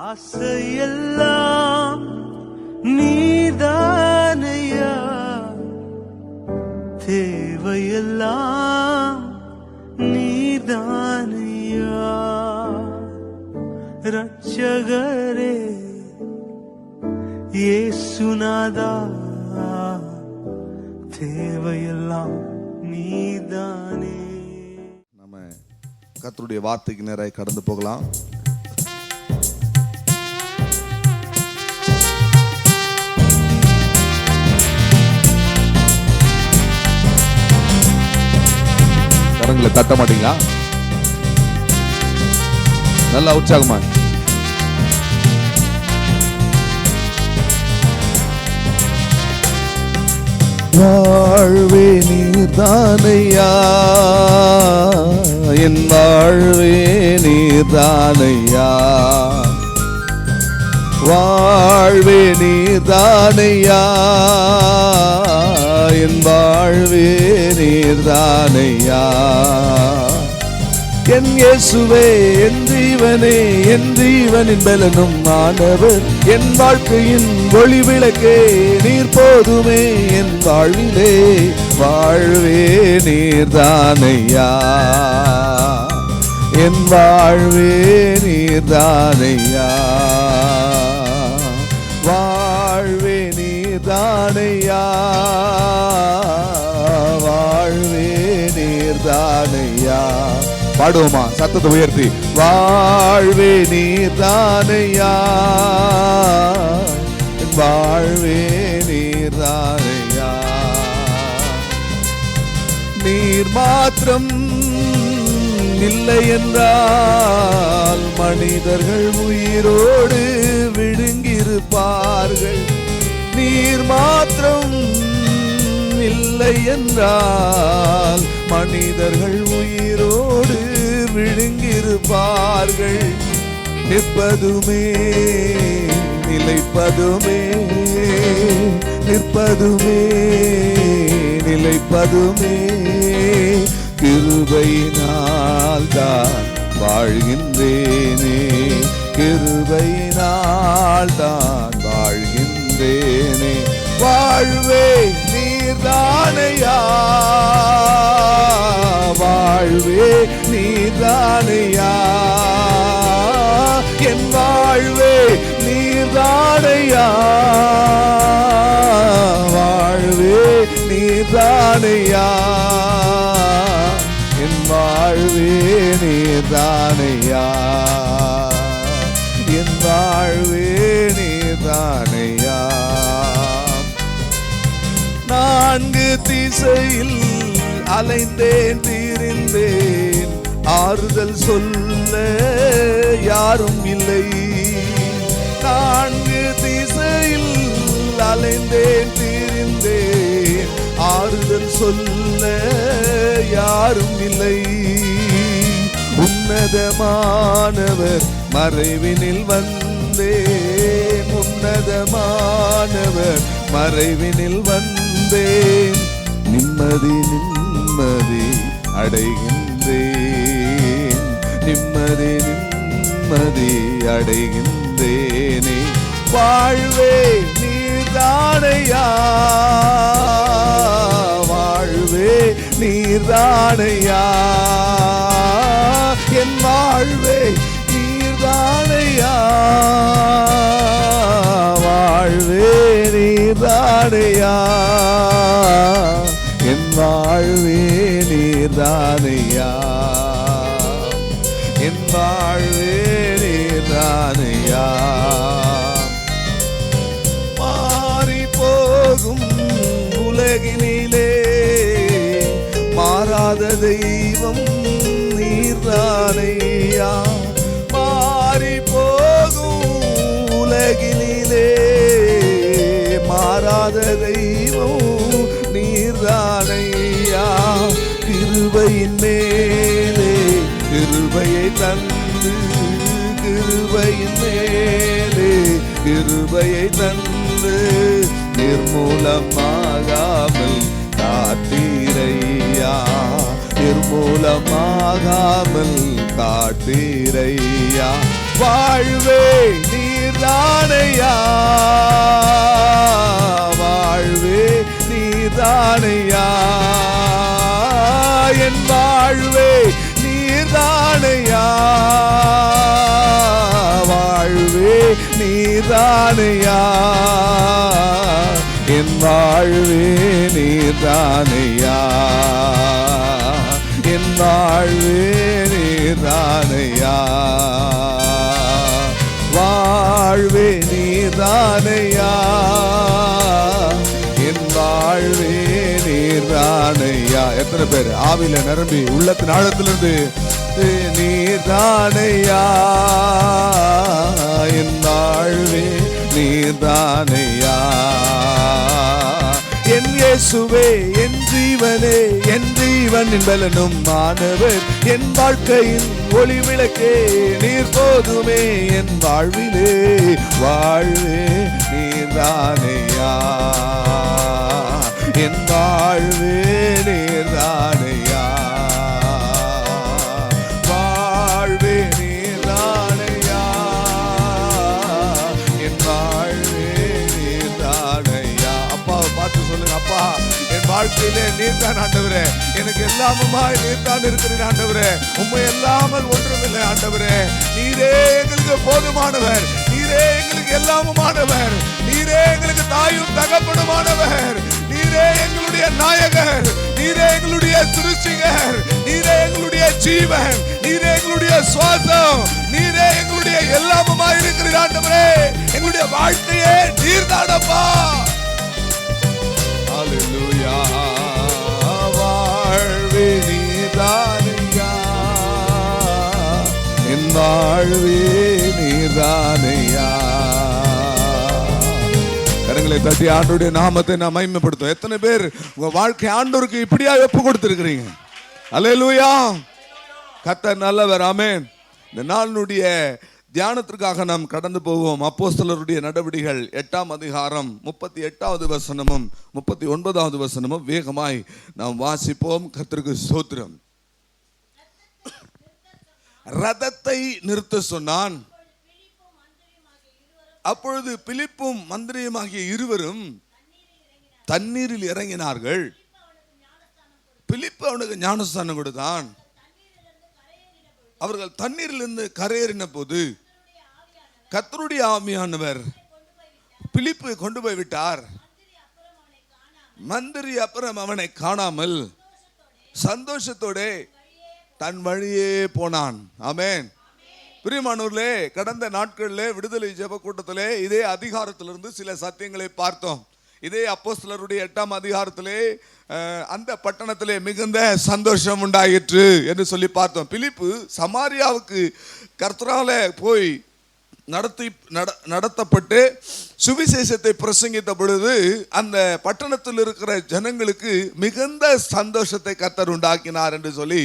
ஆசையெல்லாம் நீதானையா, தேவையெல்லாம் நீதானையா. ரட்சகரே இயேசுநாதா, தேவையெல்லாம் நீதானே. நம்ம கர்த்தருடைய வார்த்தைக்கு நேராக கடந்து போகலாம். கரங்களை தட்ட மாட்டீங்களா? நல்லா உற்சாகமா. வாழ்வே நீர்தானையா, என் வாழ்வே நீர்தானையா, வாழ்வே நீர்தானையா, என் வாழ்வே நீர்தானையா. என் இயேசுவே என் ஜீவனே, என் ஜீவனின் பலனும் ஆனவர், என் வாழ்க்கையின் ஒளி விளக்கே நீர் போதுமே என் வாழ்விலே. வாழ்வே நீர்தானையா, என் வாழ்வே நீர்தானையா, வாழ்வே நீர்தானையா, வாழ்வே நீர்தானையா. பாடுவோமா சத்தத்தை உயர்த்தி? வாழ்வே நீர்தானையா, வாழ்வே நீர்தானையா. நீர் மாத்திரம் இல்லை என்றால் மனிதர்கள் உயிரோடு விழுங்கியிருப்பார்கள். நீர் மாத்திரம் இல்லை என்றால் மனிதர்கள் உயிரோடு விழுங்கியிருப்பார்கள். நிற்பதுமே நிலைப்பதுமே, நிற்பதுமே நிலைப்பதுமே கிருபையினால் தான் வாழ்கின்றேனே, கிருபையினால் தான் வாழ்கின்றேனே. வாழ்வே நீர்தானையா, வாழ்வே நீர்தானையா, என் வாழ்வே நீர்தானையா, வாழ்வே நீர்தானையா, என் வாழ்வே நீர்தானையா, என் வாழ்வே நீர்தானையா. நான்கு திசையில் அலைந்தேன் திரிந்தேன், ஆறுதல் சொல்ல யாரும் இல்லை. நான்கு திசையில் அலைந்தேன் திரிந்தேன், ஆறுதல் சொல்ல யாரும் இல்லை. உன்னதமானவர் மறைவினில் வந்தேன், உன்னதமானவர் மறைவினில் வந்தேன். நிம்மதி நிம்மதி அடைகின்றேன், நிம்மதி நிம்மதி அடைகின்றேனே. வாழ்வே நீர்தானையா, வாழ்வே நீர்தானையா, என் வாழ்வே நீர்தானையா, வாழ்வே நீர்தானையா, என் வாழ்வே நீர்தானையா, என் வாழ்வே நீர்தானையா. மாறி போகும் உலகினிலே மாறாத தெய்வம் நீர்தானையா. மாறி போகும் உலகினிலே மாறாத தெய்வம் நீர்தானையா. கிருபையின் மேலே கிருபையை தந்து, கிருபையின் மேலே கிருபையை தந்து, நிர்மூலமாகாமல் காத்தீரையா, நிர்மூலமாகாமல் காத்தீரையா. வாழ்வே நீர்தானையா, வாழ்வே நீர்தானையா, என் வாழ்வே நீர்தானையா, வாழ்வே நீர்தானையா, என் வாழ்வே நீர்தானையா, என் வாழ்வே நீர்தானையா, வாழ்வே நீர்தானையா, என் வாழ்வே நீர்தானையா. எத்தனை பேர் ஆவியில நிரம்பி உள்ளத்தின் ஆழத்திலிருந்து நீர்தானையா, என் வாழ்வே நீர்தானையா, என் இயேசுவே என் ஜீவனே, என் ஜீவனின் பலனும் ஆனவர், என் வாழ்க்கையின் ஒளி விளக்கே நீர் போதுமே, என் வாழ்விலே வாழ்வே நீர்தானையா, என் வாழ்வே நீர்தானையா, வாழ்வே நீர்தானையா, என் வாழ்வே நீர்தானையா. அப்பாவை பார்த்து சொல்லுங்க, அப்பா என் வாழ்க்கையிலே நீர்தான் ஆண்டவரே, எனக்கு எல்லாமுமாய் நீர்தான் இருக்கிறீர் ஆண்டவரே, உம்மை இல்லாமல் ஒன்றுமில்லை ஆண்டவரே, நீரே எங்களுக்கு போதுமானவர், நீரே எங்களுக்கு எல்லாமுமானவர், நீரே எங்களுக்கு தாயும் தகப்பனுமானவர், நீரே எங்களுடைய நாயகர், நீரே எங்களுடைய சிருஷ்டிகர், நீரே எங்களுடைய ஜீவன், நீரே எங்களுடைய சுவாசம், நீரே எங்களுடைய எல்லாமுமாய் இருக்கிறீர் ஆண்டவரே, எங்களுடைய வாழ்க்கையே நீர்தானப்பா. ஹல்லேலூயா, வாழ்வே நீர்தானையா, என் வாழ்வே நீர்தானையா. கரங்களை தட்டி ஆண்டவருடைய நாமத்தை நான் மகிமைப்படுத்தும். எத்தனை பேர் உங்க வாழ்க்கை ஆண்டவருக்கு இப்படியா ஒப்பு கொடுத்திருக்கிறீங்க? அல்லேலூயா, கர்த்தர் நல்லவர். ஆமென். இந்த நாளினுடைய தியானத்திற்காக நாம் கடந்து போவோம். அப்போஸ்தலருடைய நடவடிக்கைகள் 8ஆம் அதிகாரம் 38வது வசனமும் 39வது வசனமும் வேகமாய் நாம் வாசிப்போம். கர்த்தருக்கு ஸ்தோத்திரம். ரதத்தை நிறுத்த சொன்னான். அப்பொழுது பிலிப்பும் மந்திரியுமாகிய இருவரும் தண்ணீரில் இறங்கினார்கள். பிலிப்பு அவனுக்கு ஞானஸ்தானம் கொடுத்தான். அவர்கள் தண்ணீரிலிருந்து கரையேறின போது கர்த்தருடைய ஆவியானவர் பிலிப்பை கொண்டு போய் விட்டார். மந்திரி அப்புறம் அவனை காணாமல் சந்தோஷத்தோட தன் வழியே போனான். ஆமென். பிரியமானவர்களே, கடந்த நாட்களிலே விடுதலை ஜெப கூட்டத்திலே இதே அதிகாரத்திலிருந்து சில சத்தியங்களை பார்த்தோம். இதே அப்போஸ்தலருடைய 8ஆம் அதிகாரத்திலே அந்த பட்டணத்திலே மிகுந்த சந்தோஷம் உண்டாயிற்று என்று சொல்லி பார்த்தோம். பிலிப்பு சமாரியாவுக்கு கர்த்தரால போய் நடத்தப்பட்டு சுவிசேஷத்தை பிரசங்கித்த பொழுது அந்த பட்டணத்தில் இருக்கிற ஜனங்களுக்கு மிகுந்த சந்தோஷத்தை கர்த்தர் உண்டாக்கினார் என்று சொல்லி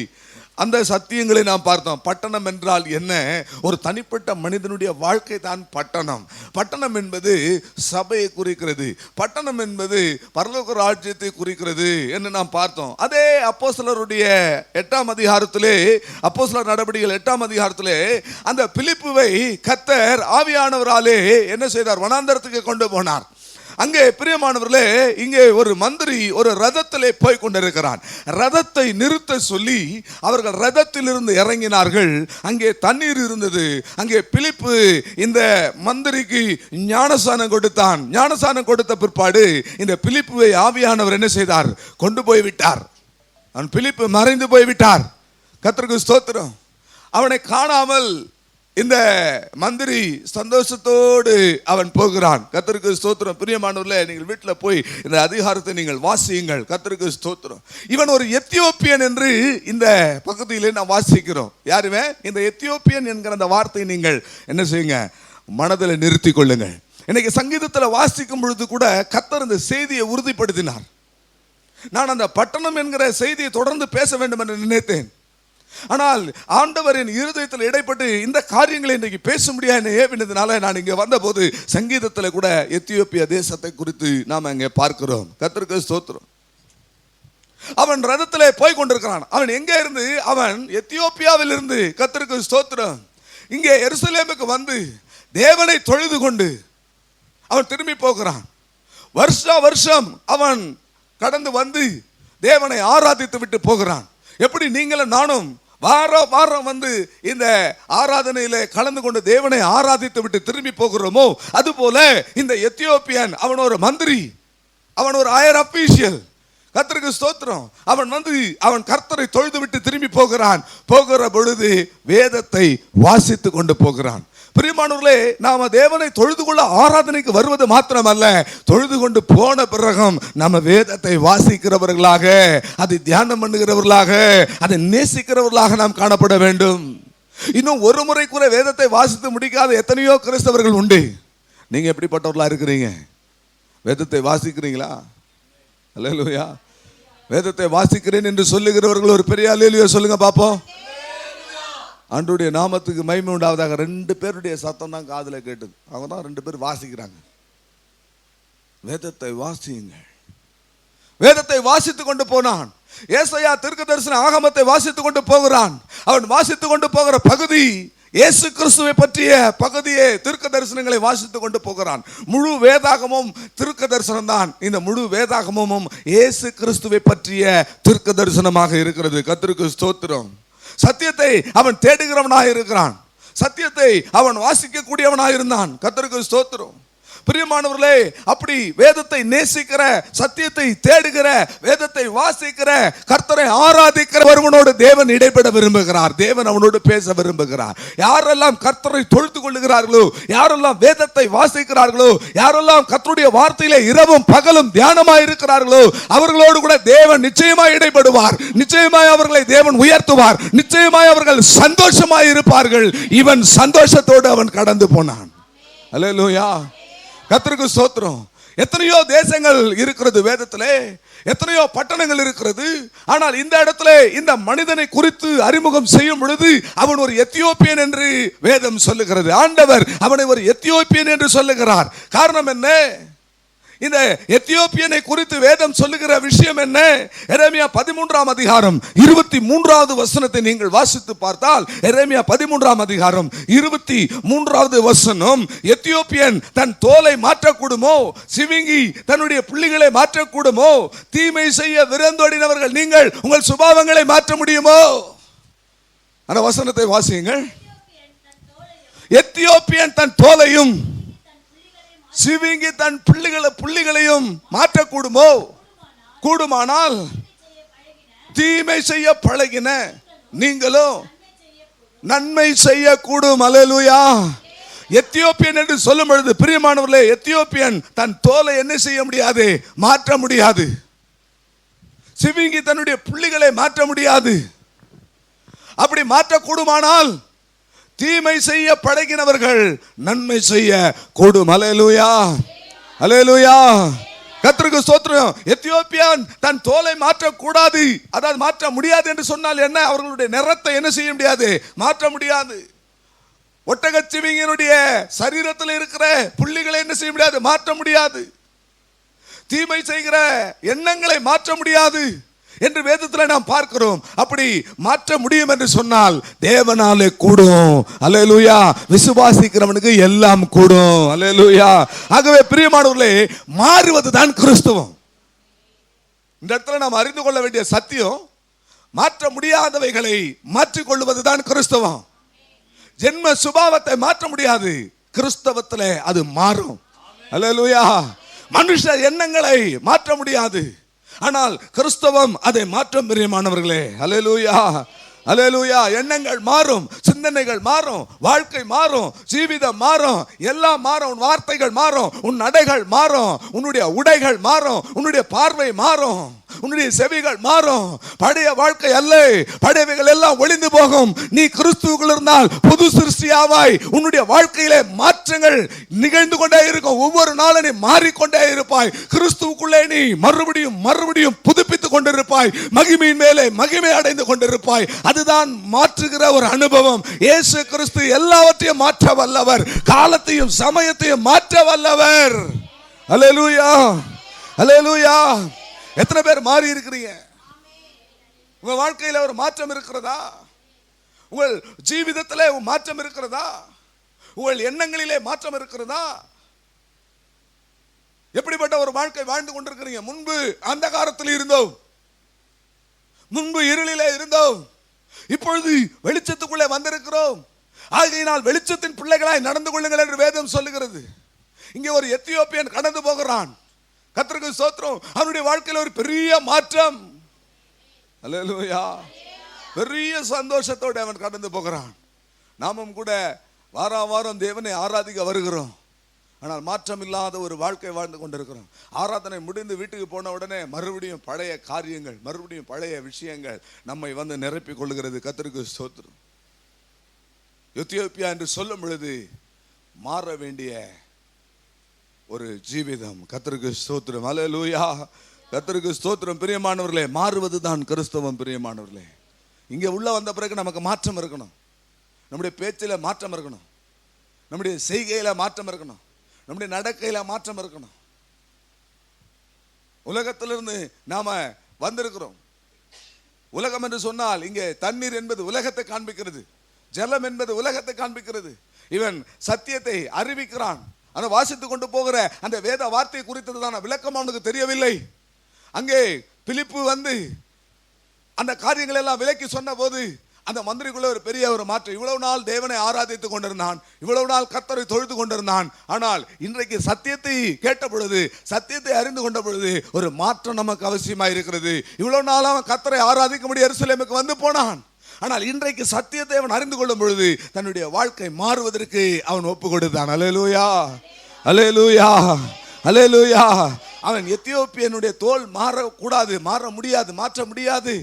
அந்த சத்தியங்களை நாம் பார்த்தோம். பட்டணம் என்றால் என்ன? ஒரு தனிப்பட்ட மனிதனுடைய வாழ்க்கை தான் பட்டணம். பட்டணம் என்பது சபையை குறிக்கிறது. பட்டணம் என்பது பரலோக ராஜ்யத்தை குறிக்கிறது என்று நாம் பார்த்தோம். அதே அப்போஸ்தலருடைய 8ஆம் அதிகாரத்திலே, அப்போஸ்தலர் நடவடிக்கைகள் 8ஆம் அதிகாரத்திலே அந்த பிலிப்புவை கர்த்தர் ஆவியானவராலே என்ன செய்தார்? வனாந்தரத்துக்கு கொண்டு போனார். அங்கே பிரியமானவர்களே, இங்கே ஒரு மந்திரி ஒரு ரதத்திலே போய் கொண்டிருக்கிறான். ரதத்தை நிறுத்த சொல்லி அவர்கள் ரதத்திலிருந்து இறங்கினார்கள். அங்கே தண்ணீர் இருந்தது. அங்கே பிலிப்பு இந்த மந்திரிக்கு ஞானஸ்தானம் கொடுத்தான். ஞானஸ்தானம் கொடுத்த பிற்பாடு இந்த பிலிப்புவை ஆவியானவர் என்ன செய்தார்? கொண்டு போய் விட்டார். அவன் பிலிப்பு மறைந்து போய் விட்டார். கர்த்தருக்கு ஸ்தோத்திரம். அவனை காணாமல் இந்த மந்திரி சந்தோஷத்தோடு அவன் போகிறான். கர்த்தருக்கு ஸ்தோத்திரம். பிரியமானவர்களே, நீங்கள் வீட்டில் போய் இந்த அதிகாரத்தை நீங்கள் வாசியுங்கள். கர்த்தருக்கு ஸ்தோத்திரம். இவன் ஒரு எத்தியோப்பியன் என்று இந்த பகுதியிலே நாம் வாசிக்கிறோம். யாருமே இந்த எத்தியோப்பியன் என்கிற அந்த வார்த்தையை நீங்கள் என்ன செய்யுங்க? மனதில் நிறுத்தி கொள்ளுங்கள். இன்னைக்கு சங்கீதத்தில் வாசிக்கும் பொழுது கூட கர்த்தர் இந்த செய்தியை உறுதிப்படுத்தினார். நான் அந்த பட்டணம் என்கிற செய்தியை தொடர்ந்து பேச வேண்டும் என்று நினைத்தேன். ஆனால் ஆண்டவரின் இருதயத்தில் இடைப்பட்டு இந்த காரியங்களை இன்றைக்கு பேச முடியாது ஏவினதுனால நான் இங்கே வந்தபோது சங்கீதத்தில் கூட எத்தியோப்பியா தேசத்தை குறித்து நாம் அங்கே பார்க்கிறோம். கர்த்தருக்கு ஸ்தோத்திரம். அவன் ரதத்திலே போய் கொண்டிருக்கிறான். அவன் எங்கே இருந்து? அவன் எத்தியோப்பியாவில் இருந்து. கர்த்தருக்கு ஸ்தோத்திரம். இங்கே எருசலேமுக்கு வந்து தேவனை தொழுது கொண்டு அவன் திரும்பி போகிறான். வருஷம் அவன் கடந்து வந்து தேவனை ஆராதித்து விட்டு போகிறான். எப்படி நீங்களும் நானும் வாரம் வந்து இந்த ஆராதனையில கலந்து கொண்டு தேவனை ஆராதித்து விட்டு திரும்பி போகிறோமோ, அதுபோல இந்த எத்தியோப்பியன் அவன் ஒரு மந்திரி, அவன் ஒரு ஹையர் அபிஷியல். கர்த்தருக்கு ஸ்தோத்திரம். அவன் வந்து அவன் கர்த்தரை தொழுது விட்டு திரும்பி போகிறான். போகிற பொழுது வேதத்தை வாசித்து கொண்டு போகிறான். பிரியமானவர்களே, நாம தேவனை தொழுது கொள்ள ஆராதனைக்கு வருவது மாத்திரமல்ல, தொழுது கொண்டு போன பிறகும் நம்ம வேதத்தை வாசிக்கிறவர்களாக, அதை தியானம் பண்ணுகிறவர்களாக, அதை நேசிக்கிறவர்களாக நாம் காணப்பட வேண்டும். இன்னும் ஒரு முறை கூட வேதத்தை வாசித்து முடிக்காத எத்தனையோ கிறிஸ்தவர்கள் உண்டு. நீங்க எப்படிப்பட்டவர்களா இருக்கிறீங்க? வேதத்தை வாசிக்கிறீங்களா? அல்லேலூயா. வேதத்தை வாசிக்கிறேன் என்று சொல்லுகிறவர்கள் ஒரு பெரிய அல்லேலூயா சொல்லுங்க பாப்போம். ஆண்டவருடைய நாமத்துக்கு மகிமை உண்டாவதாக. 2 பேருடைய சத்தம் தான் காதுல கேட்டது. அவங்க தான் 2 பேர் வாசிக்கிறாங்க. வேதத்தை வாசியுங்கள். வேதத்தை வாசித்து கொண்டு போனான். ஏசாயா தீர்க்கதரிசன ஆகமத்தை வாசித்து கொண்டு போகிறான். அவன் வாசித்து கொண்டு போகிற பகுதி இயேசு கிறிஸ்துவை பற்றிய பகுதியே. தீர்க்க தரிசனங்களை வாசித்து கொண்டு போகிறான். முழு வேதாகமும் தீர்க்க தரிசனம் தான். இந்த முழு வேதாகமும் இயேசு கிறிஸ்துவை பற்றிய தீர்க்க தரிசனமாக இருக்கிறது. கர்த்தருக்கு ஸ்தோத்திரம். சத்தியத்தை அவன் தேடுகிறவனாக இருக்கிறான். சத்தியத்தை அவன் வாசிக்க கூடியவனாக இருந்தான். கர்த்தருக்கு ஸ்தோத்திரம். பிரியமானவர்களே, அப்படி வேதத்தை நேசிக்கிற, சத்தியத்தை தேடுகிற, வேதத்தை வாசிக்கிற, கர்த்தரை ஆராதிக்கிற ஒருவனோடு தேவன் இடைப்பட விரும்புகிறார். தேவன் அவனோடு பேச விரும்புகிறார். யாரெல்லாம் கர்த்தரை தொழுது கொள்ளுகிறார்களோ, யாரெல்லாம் வேதத்தை வாசிக்கிறார்களோ, யாரெல்லாம் கர்த்தருடைய வார்த்தையிலே இரவும் பகலும் தியானமாய் இருக்கிறார்களோ, அவர்களோடு கூட தேவன் நிச்சயமாய் இடைப்படுவார். நிச்சயமாய் அவர்களை தேவன் உயர்த்துவார். நிச்சயமாய் அவர்கள் சந்தோஷமாய் இருப்பார்கள். இவன் சந்தோஷத்தோடு அவன் கடந்து போனான். அல்லேலூயா. கர்த்தருக்கு ஸ்தோத்திரம். எத்தனையோ தேசங்கள் இருக்கிறது வேதத்திலே, எத்தனையோ பட்டணங்கள் இருக்கிறது. ஆனால் இந்த இடத்துல இந்த மனிதனை குறித்து அறிமுகம் செய்யும் பொழுது அவன் ஒரு எத்தியோப்பியன் என்று வேதம் சொல்லுகிறது. ஆண்டவர் அவனை ஒரு எத்தியோப்பியன் என்று சொல்லுகிறார். காரணம் என்ன? இந்த எத்தியோப்பியனை குறித்து வேதம் சொல்லுகிற விஷயம் என்ன? எரேமியா 13ஆம் அதிகாரம் 23வது வசனத்தை நீங்கள் வாசித்து பார்த்தால், எரேமியா 13ஆம் அதிகாரம் 23வது வசனம், எத்தியோப்பியன் தன் தோலை மாற்றக்கூடுமோ, சிவிங்கி தன்னுடைய புள்ளிகளை மாற்றக்கூடுமோ, தீமை செய்ய விருந்தோடினவர்கள் நீங்கள் உங்கள் சுபாவங்களை மாற்ற முடியுமோ? அந்த வசனத்தை வாசியுங்கள். எத்தியோப்பியன் தன் தோலையும் சிவிங்கி தன் புள்ளிகளையும் மாற்றக்கூடுமோ? கூடுமானால் தீமை செய்ய பழகின நீங்களும் நன்மை செய்யக்கூடும். அல்லேலூயா. எத்தியோப்பியன் என்று சொல்லும் பொழுது பிரியமானவர்களே, எத்தியோப்பியன் தன் தோலை என்ன செய்ய முடியாது? மாற்ற முடியாது. சிவிங்கி தன்னுடைய புள்ளிகளை மாற்ற முடியாது. அப்படி மாற்றக்கூடுமானால் தீமை செய்ய பழகினவர்கள் நன்மை செய்ய கூடும். அல்லேலூயா. அல்லேலூயா. கர்த்தருக்கு ஸ்தோத்திரம். எத்தியோப்பியன் தன் தோலை மாற்றக்கூடாது, அதாவது மாற்ற முடியாது என்று சொன்னால் என்ன? அவர்களுடைய நிறத்தை என்ன செய்ய முடியாது? மாற்ற முடியாது. ஒட்டகச்சிவிங்கனுடைய சரீரத்தில் இருக்கிற புள்ளிகளை என்ன செய்ய முடியாது? மாற்ற முடியாது. தீமை செய்கிற எண்ணங்களை மாற்ற முடியாது என்று வேதத்தில் நாம் பார்க்கிறோம். அப்படி மாற்ற முடியும் என்று சொன்னால் தேவனாலே கூடும். அல்லேலூயா. விசுவாசிக்கிறவனுக்கு எல்லாம் கூடும். அல்லேலூயா. ஆகவே பிரியமானவர்களே, மாறுவதுதான் கிறிஸ்துவம். இந்த இடத்துல நாம் அறிந்து கொள்ள வேண்டிய சத்தியம், மாற்ற முடியாதவைகளை மாற்றிக் கொள்வதுதான் கிறிஸ்தவம். ஜென்ம சுபாவத்தை மாற்ற முடியாது, கிறிஸ்தவத்திலே அது மாறும். அல்லேலூயா. மனுஷ எண்ணங்களை மாற்ற முடியாது, ஆனால் கிறிஸ்தவம் அதை மாற்றம். பிரியமானவர்களே, அல்லேலூயா. அல்லேலூயா. எண்ணங்கள் மாறும், சிந்தனைகள் மாறும், வாழ்க்கை மாறும், ஜீவிதம் மாறும், எல்லாம் மாறும். உன் வார்த்தைகள் மாறும், உன் நடைகள் மாறும், உன்னுடைய உடைகள் மாறும், உன்னுடைய பார்வை மாறும், உன்னுடைய செவிகள் மாறும். பழைய வாழ்க்கை அல்ல, பழையவைகள் எல்லாம் ஒளிந்து போகும். நீ கிறிஸ்துவுக்குள் இருந்தால் புது சிருஷ்டியாவாய். உன்னுடைய வாழ்க்கையிலே மாற்றங்கள் நிகழ்ந்து கொண்டே இருக்கும். ஒவ்வொரு நாளும் நீ மாறிக்கொண்டே இருப்பாய். கிறிஸ்துவுக்குள்ளே நீ மறுபடியும் புதுப்பித்துக் கொண்டிருப்பாய். மகிமையின் மேலே மகிமை அடைந்து கொண்டிருப்பாய். அதுதான் மாற்றுகிற ஒரு அனுபவம். இயேசு கிறிஸ்து எல்லாவற்றையும் மாற்ற வல்லவர், காலத்தையும் சமயத்தையும் மாற்ற வல்லவர். அல்லேலூயா. அல்லேலூயா. எத்தனை பேர் மாறி இருக்கிறீங்க? உங்க வாழ்க்கையில் ஒரு மாற்றம் இருக்கிறதா? உங்கள் ஜீவிதத்திலே மாற்றம் இருக்கிறதா? உங்கள் எண்ணங்களிலே மாற்றம் இருக்கிறதா? எப்படிப்பட்ட ஒரு வாழ்க்கை வாழ்ந்து கொண்டிருக்கிறீங்க? முன்பு அந்தகாரத்தில் இருந்தோம், முன்பு இருளிலே இருந்தோம், இப்பொழுது வெளிச்சத்துக்குள்ளே வந்திருக்கிறோம். ஆகையினால் வெளிச்சத்தின் பிள்ளைகளாய் நடந்து கொள்ளுங்கள் என்று வேதம் சொல்லுகிறது. இங்கே ஒரு எத்தியோப்பியன் கடந்து போகிறான். கர்த்தருக்கு ஸ்தோத்திரம். அவனுடைய வாழ்க்கையில் ஒரு பெரிய மாற்றம். அல்லேலூயா. பெரிய சந்தோஷத்தோடு அவன் கடந்து போகிறான். நாமும் கூட வாரம் தேவனை ஆராதிக்க வருகிறோம். ஆனால் மாற்றம் இல்லாத ஒரு வாழ்க்கை வாழ்ந்து கொண்டிருக்கிறோம். ஆராதனை முடிந்து வீட்டுக்கு போன உடனே மறுபடியும் பழைய காரியங்கள், மறுபடியும் பழைய விஷயங்கள் நம்மை வந்து நிரப்பிக் கொள்ளுகிறது. கர்த்தருக்கு ஸ்தோத்திரம். எத்தியோப்பியா என்று சொல்லும் பொழுது மாற வேண்டிய ஒரு ஜீவிதம். கர்த்தருக்கு ஸ்தோத்திரம். அல்லேலூயா. கர்த்தருக்கு ஸ்தோத்திரம். பிரியமானவர்களே, மாறுவது தான் கிறிஸ்தவம். பிரியமானவர்களே, இங்கே உள்ள வந்த பிறகு நமக்கு மாற்றம் இருக்கணும். நம்முடைய பேச்சில் மாற்றம் இருக்கணும், நம்முடைய செய்கையில் மாற்றம் இருக்கணும், நம்முடைய நடக்கையில மாற்றம் இருக்கணும். உலகத்திலிருந்து நாம வந்திருக்கிறோம். உலகம் என்று சொன்னால் இங்கே தண்ணீர் என்பது உலகத்தை காண்பிக்கிறது, ஜலம் என்பது உலகத்தை காண்பிக்கிறது. இவன் சத்தியத்தை அறிவிக்கிறான். அதை வாசித்துக் கொண்டு போகிற அந்த வேத வார்த்தை குறித்ததான விளக்கம் அவனுக்கு தெரியவில்லை. அங்கே பிலிப்பு வந்து அந்த காரியங்கள் எல்லாம் விளக்கி சொன்ன போது அந்த மந்திரிக்குள்ள ஒரு பெரிய ஒரு மாற்றம். இவ்வளவு நாள் தேவனை ஆராதித்துக் கொண்டிருந்தான், இவ்வளவு நாள் கர்த்தரை தொழுது கொண்டிருந்தான். ஆனால் இன்றைக்கு சத்தியத்தை கேட்ட பொழுது, சத்தியத்தை அறிந்து கொண்ட பொழுது ஒரு மாற்றம் நமக்கு அவசியமாக இருக்கிறது. இவ்வளவு நாள் அவன் கர்த்தரை ஆராதிக்க முடிய எருசலேமுக்கு வந்து போனான். ஆனால் இன்றைக்கு சத்தியத்தை அவன் அறிந்து கொள்ளும் பொழுது தன்னுடைய வாழ்க்கை மாறுவதற்கு அவன் ஒப்பு கொடுத்தான். அல்லேலூயா, அல்லேலூயா, அல்லேலூயா. அவன் எத்தியோப்பியனுடைய தோல் மாறக்கூடாது, மாற முடியாது, மாற்ற முடியாது.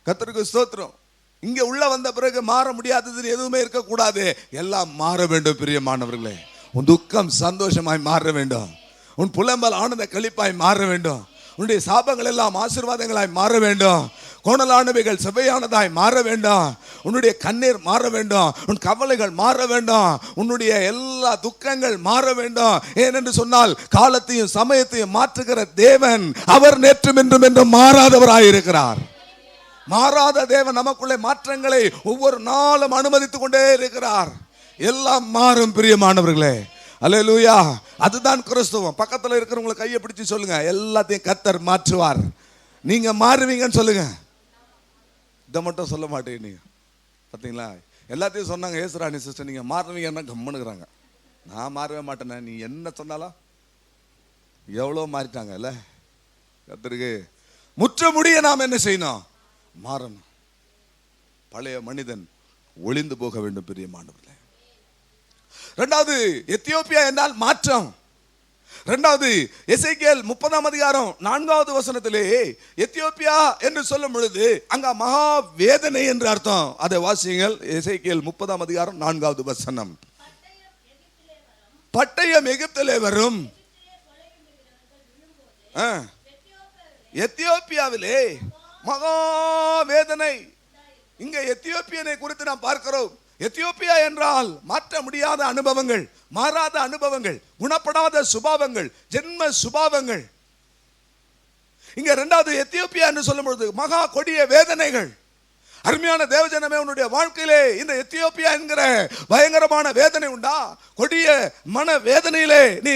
கர்த்தருக்கு ஸ்தோத்திரம். இங்க உள்ள வந்த பிறகு மாற முடியாதது எதுவுமே இருக்கக்கூடாது, எல்லாம் மாற வேண்டும். பிரியமானவர்களே, உன் துக்கம் சந்தோஷமாய் மாற வேண்டும், உன் புலம்பல் ஆனந்த களிப்பாய் மாற வேண்டும், உன்னுடைய சாபங்கள் எல்லாம் ஆசீர்வாதங்களாய் மாற வேண்டும், கோணலானவைகள் செவ்வையானதாய் மாற வேண்டும், உன்னுடைய கண்ணீர் மாற வேண்டும், உன் கவலைகள் மாற வேண்டும், உன்னுடைய எல்லா துக்கங்கள் மாற வேண்டும். ஏனென்று சொன்னால் காலத்தையும் சமயத்தையும் மாற்றுகிற தேவன் அவர் நேற்றும் என்றும் என்றும் மாறாதவராயிருக்கிறார். மாறாத தேவன் நமக்குள்ளே மாற்றங்களை ஒவ்வொரு நாளும் அனுமதித்துக் கொண்டே இருக்கிறார். எல்லாம் மாறும். பிரியமானவர்களே, அல்லேலூயா. அதுதான் கிறிஸ்தவம். பக்கத்தில் இருக்கிறவங்களை கையை பிடிச்சு சொல்லுங்க, எல்லாத்தையும் கர்த்தர் மாற்றுவார், நீங்க மாறுவீங்கன்னு சொல்லுங்க. இதை மட்டும் சொல்ல மாட்டேங்க நீங்க. பார்த்தீங்களா, எல்லாத்தையும் சொன்னாங்க. ஏசுராணி சிஸ்டர் நீங்க மாறுவீங்கன்னா கம்முனுக்குறாங்க. நான் மாறவே மாட்டேனே, நீ என்ன சொன்னாலும். எவ்வளோ மாறிட்டாங்க இல்ல. கர்த்தருக்கு முற்ற முடிய நாம் என்ன செய்யணும்? மாறணும். பழைய மனிதன் ஒளிந்து போக வேண்டும். பிரியமானவர்களே, இரண்டாவது எத்தியோப்பியா என்றால் மாற்றம். இரண்டாவது எசேக்கியேல் 30ஆம் அதிகாரம் 4வது வசனத்திலே எத்தியோப்பியா என்று சொல்லும் பொழுது அங்க மகா வேதனை என்று அர்த்தம். அதை வாசியுங்கள். எசேக்கியேல் 30ஆம் அதிகாரம் 4வது வசனம். பட்டயம் எகிப்திலே வரும். எத்தியோப்பியாவிலே மகா வேதனை. இங்க எத்தியோப்பியனை குறித்து நாம் பார்க்கிறோம். எத்தியோப்பியா என்றால் மாற்ற முடியாத அனுபவங்கள், மாறாத அனுபவங்கள், குணப்படாத சுபாவங்கள், ஜென்ம சுபாவங்கள். இங்க இரண்டாவது எத்தியோப்பியா என்று சொல்லும் பொழுது மகா கொடிய வேதனைகள். அருமையான தேவஜனமே, உன்னுடைய வாழ்க்கையிலே இந்த எத்தியோப்பியா என்கிற பயங்கரமான வேதனை உண்டா? கொடிய மன வேதனையிலே நீ